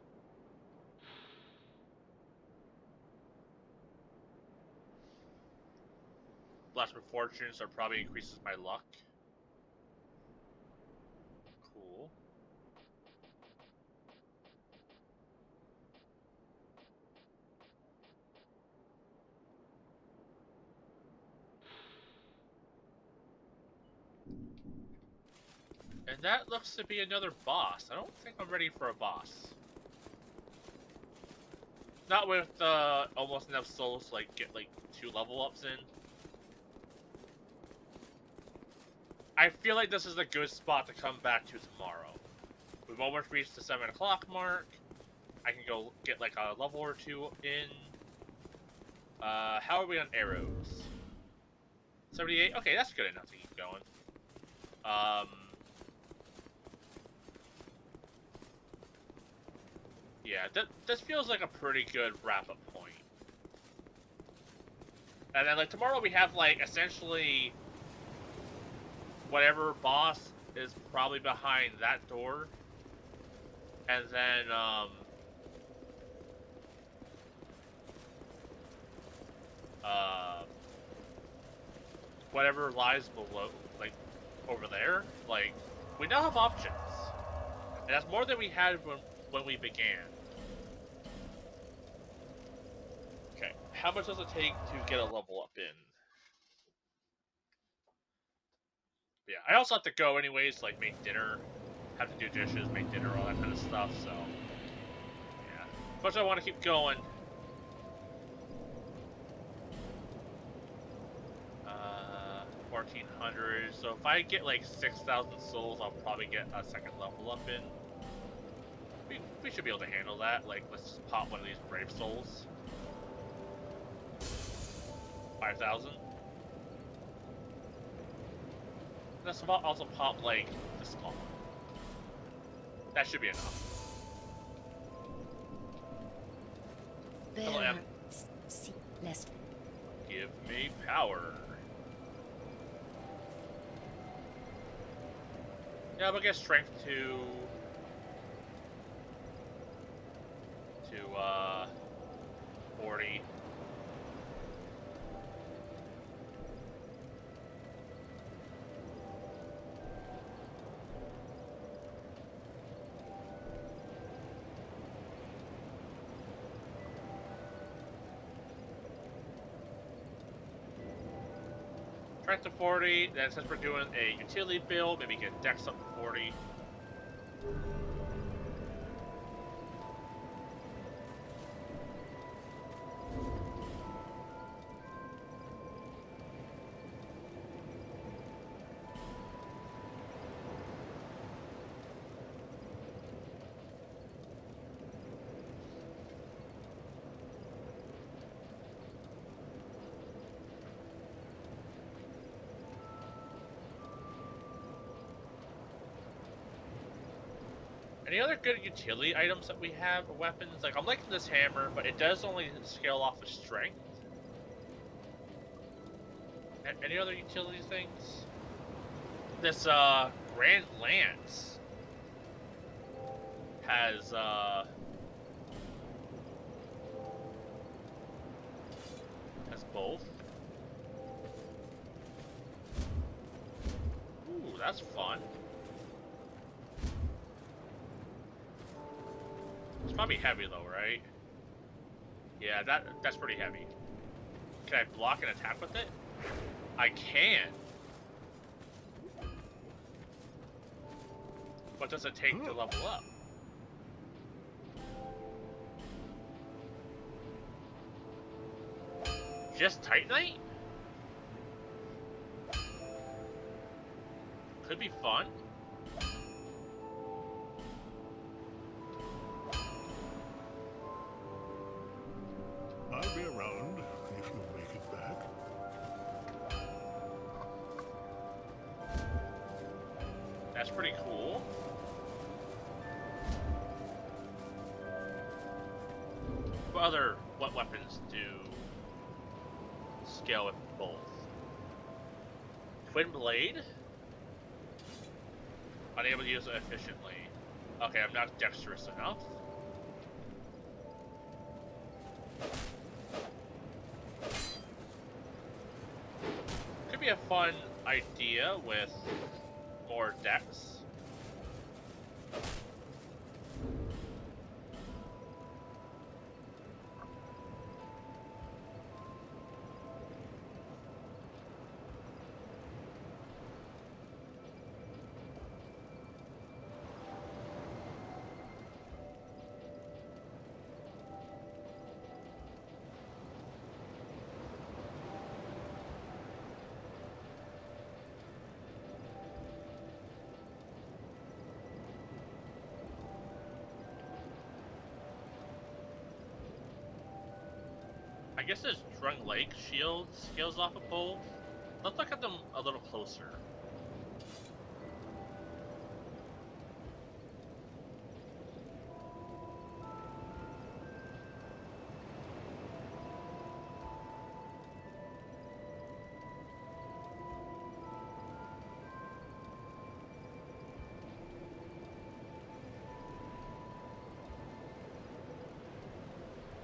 Blast with Fortune, so it probably increases my luck. Cool. And that looks to be another boss. I don't think I'm ready for a boss. Not with almost enough souls to like get like 2 level ups in. I feel like this is a good spot to come back to tomorrow. We've almost reached the 7 o'clock mark. I can go get like a level or 2 in. How are we on arrows? 78? Okay, that's good enough to keep going. Yeah, this feels like a pretty good wrap-up point. And then, like, tomorrow we have, like, essentially whatever boss is probably behind that door. And then, whatever lies below, like, over there. Like, we now have options. And that's more than we had when we began. Okay, how much does it take to get a level up in? Yeah, I also have to go anyways, like make dinner, have to do dishes, make dinner, all that kind of stuff, so yeah. But I want to keep going. 1400, so if I get like 6,000 souls, I'll probably get a second level up in. We should be able to handle that. Like, let's just pop one of these brave souls. 5,000. Let's also pop like this small one. That should be enough. Hello, Em. power. Yeah, we'll get strength to 40. Strength to 40, then since we're doing a utility build, maybe get dex up to 40. Any other good utility items that we have, or weapons? Like, I'm liking this hammer, but it does only scale off of strength. Any other utility things? This, Grand Lance has, both. Ooh, that's fun. It's probably heavy though, right? Yeah, that's pretty heavy. Can I block and attack with it? I can. What does it take to level up? Just Titanite? Could be fun. I'll be around if you make it back. That's pretty cool. What weapons do scale with both? Twin Blade? Unable to use it efficiently. Okay, I'm not dexterous enough. Could be a fun idea with more dex. I guess this Drunk Lake shield scales off of both. Let's look at them a little closer.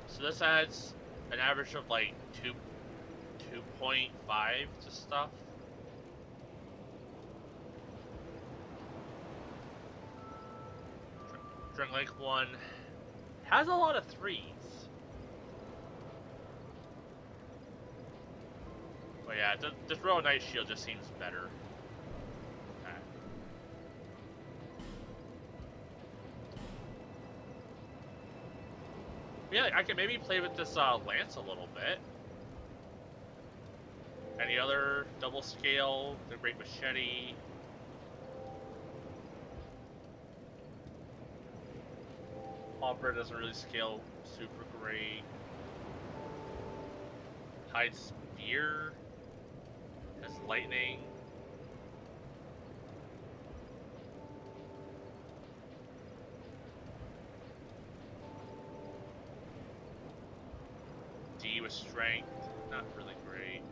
So this adds an average of like 2.5 to stuff. Drunk Lake 1 has a lot of 3s. But yeah, this Royal Knight Shield just seems better. Okay. Yeah, I can maybe play with this lance a little bit. Any other double scale? The Great Machete. Opera doesn't really scale super great. Heide Spear has lightning. D with strength, not really great.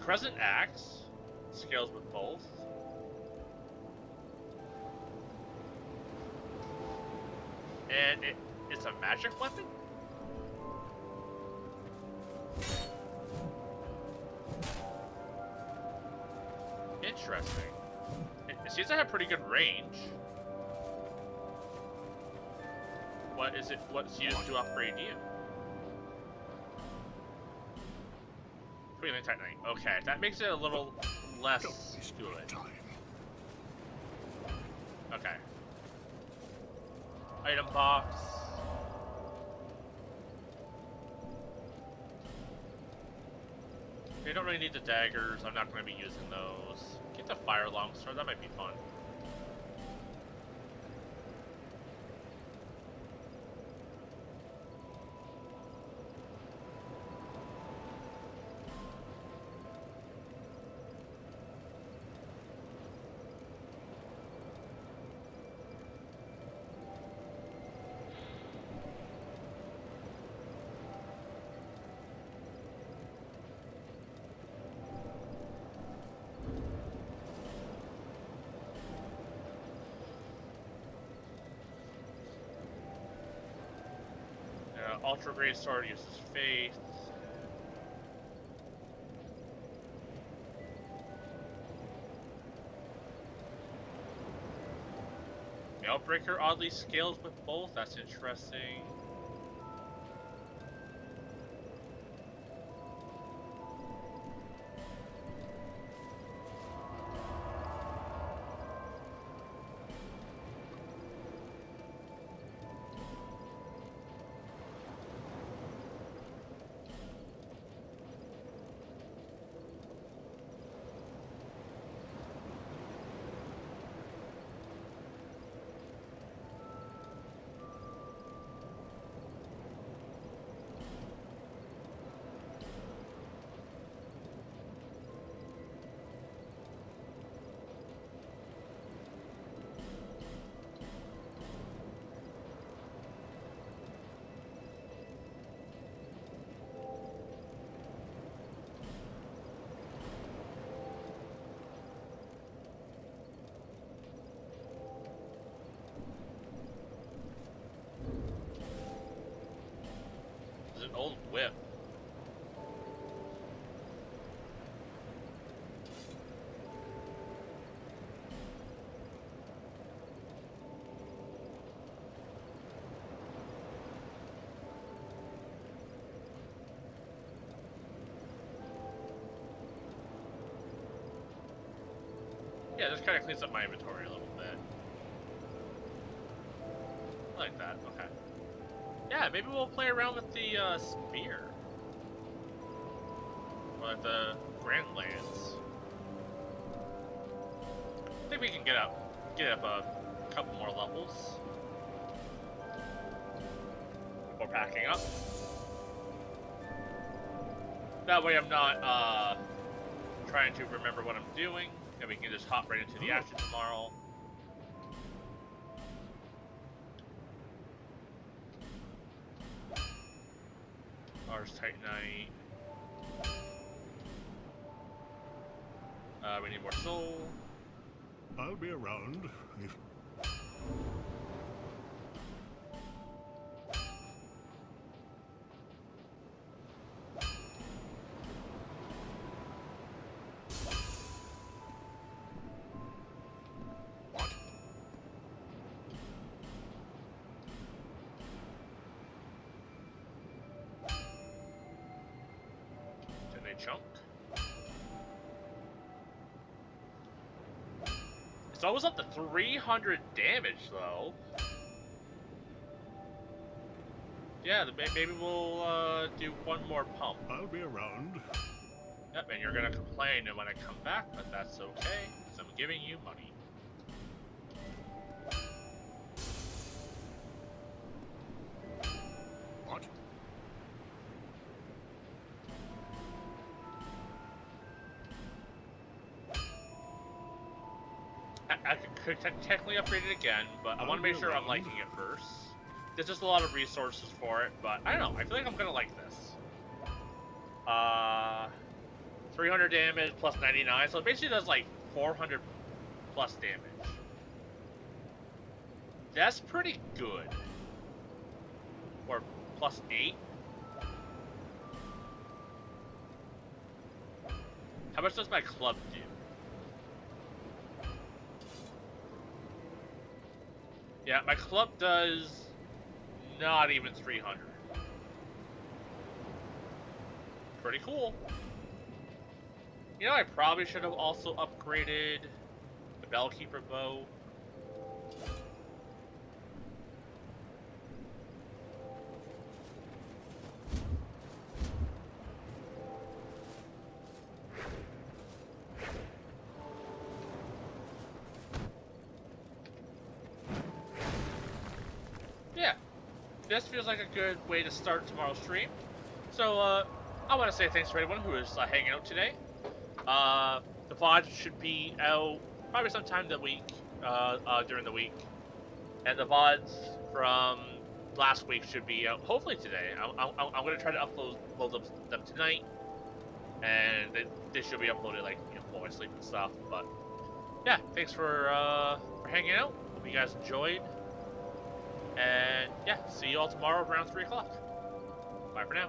Crescent Axe scales with both. And it's a magic weapon? Interesting. It seems to have pretty good range. What is it? What's used to upgrade you? Titanite. Okay, that makes it a little less good. Okay. Item box. You don't really need the daggers. I'm not going to be using those. Get the fire longsword. That might be fun. Ultra Great Sword uses Faith. Mailbreaker oddly scales with both. That's interesting. An old whip. Yeah, this kind of cleans up my inventory a little bit. I like that. Okay. Yeah, maybe we'll play around with the spear. Or the Grand Lance. I think we can get up a couple more levels before packing up. That way I'm not trying to remember what I'm doing, and we can just hop right into the action tomorrow. Titanite. We need more soul. I'll be around if... Chunk. It's almost up to 300 damage, though. Yeah, maybe we'll do one more pump. I'll be around. Yep, and you're gonna complain when I come back, but that's okay, because I'm giving you money. What? I could technically upgrade it again, but I want to make sure I'm liking it first. There's just a lot of resources for it, but I don't know. I feel like I'm gonna like this. 300 damage plus 99, so it basically does like 400 plus damage. That's pretty good. Or plus 8. How much does my club do? Yeah, my club does not even 300. Pretty cool. You know, I probably should have also upgraded the Bellkeeper bow. Yeah, this feels like a good way to start tomorrow's stream. So, I want to say thanks for anyone who is hanging out today. The VOD should be out probably sometime the week, during the week. And the VODs from last week should be out hopefully today. I'm going to try to upload them tonight. And they should be uploaded, like, you know, while I sleep and stuff. But, yeah, thanks for hanging out. Hope you guys enjoyed. And, yeah, see you all tomorrow around 3 o'clock. Bye for now.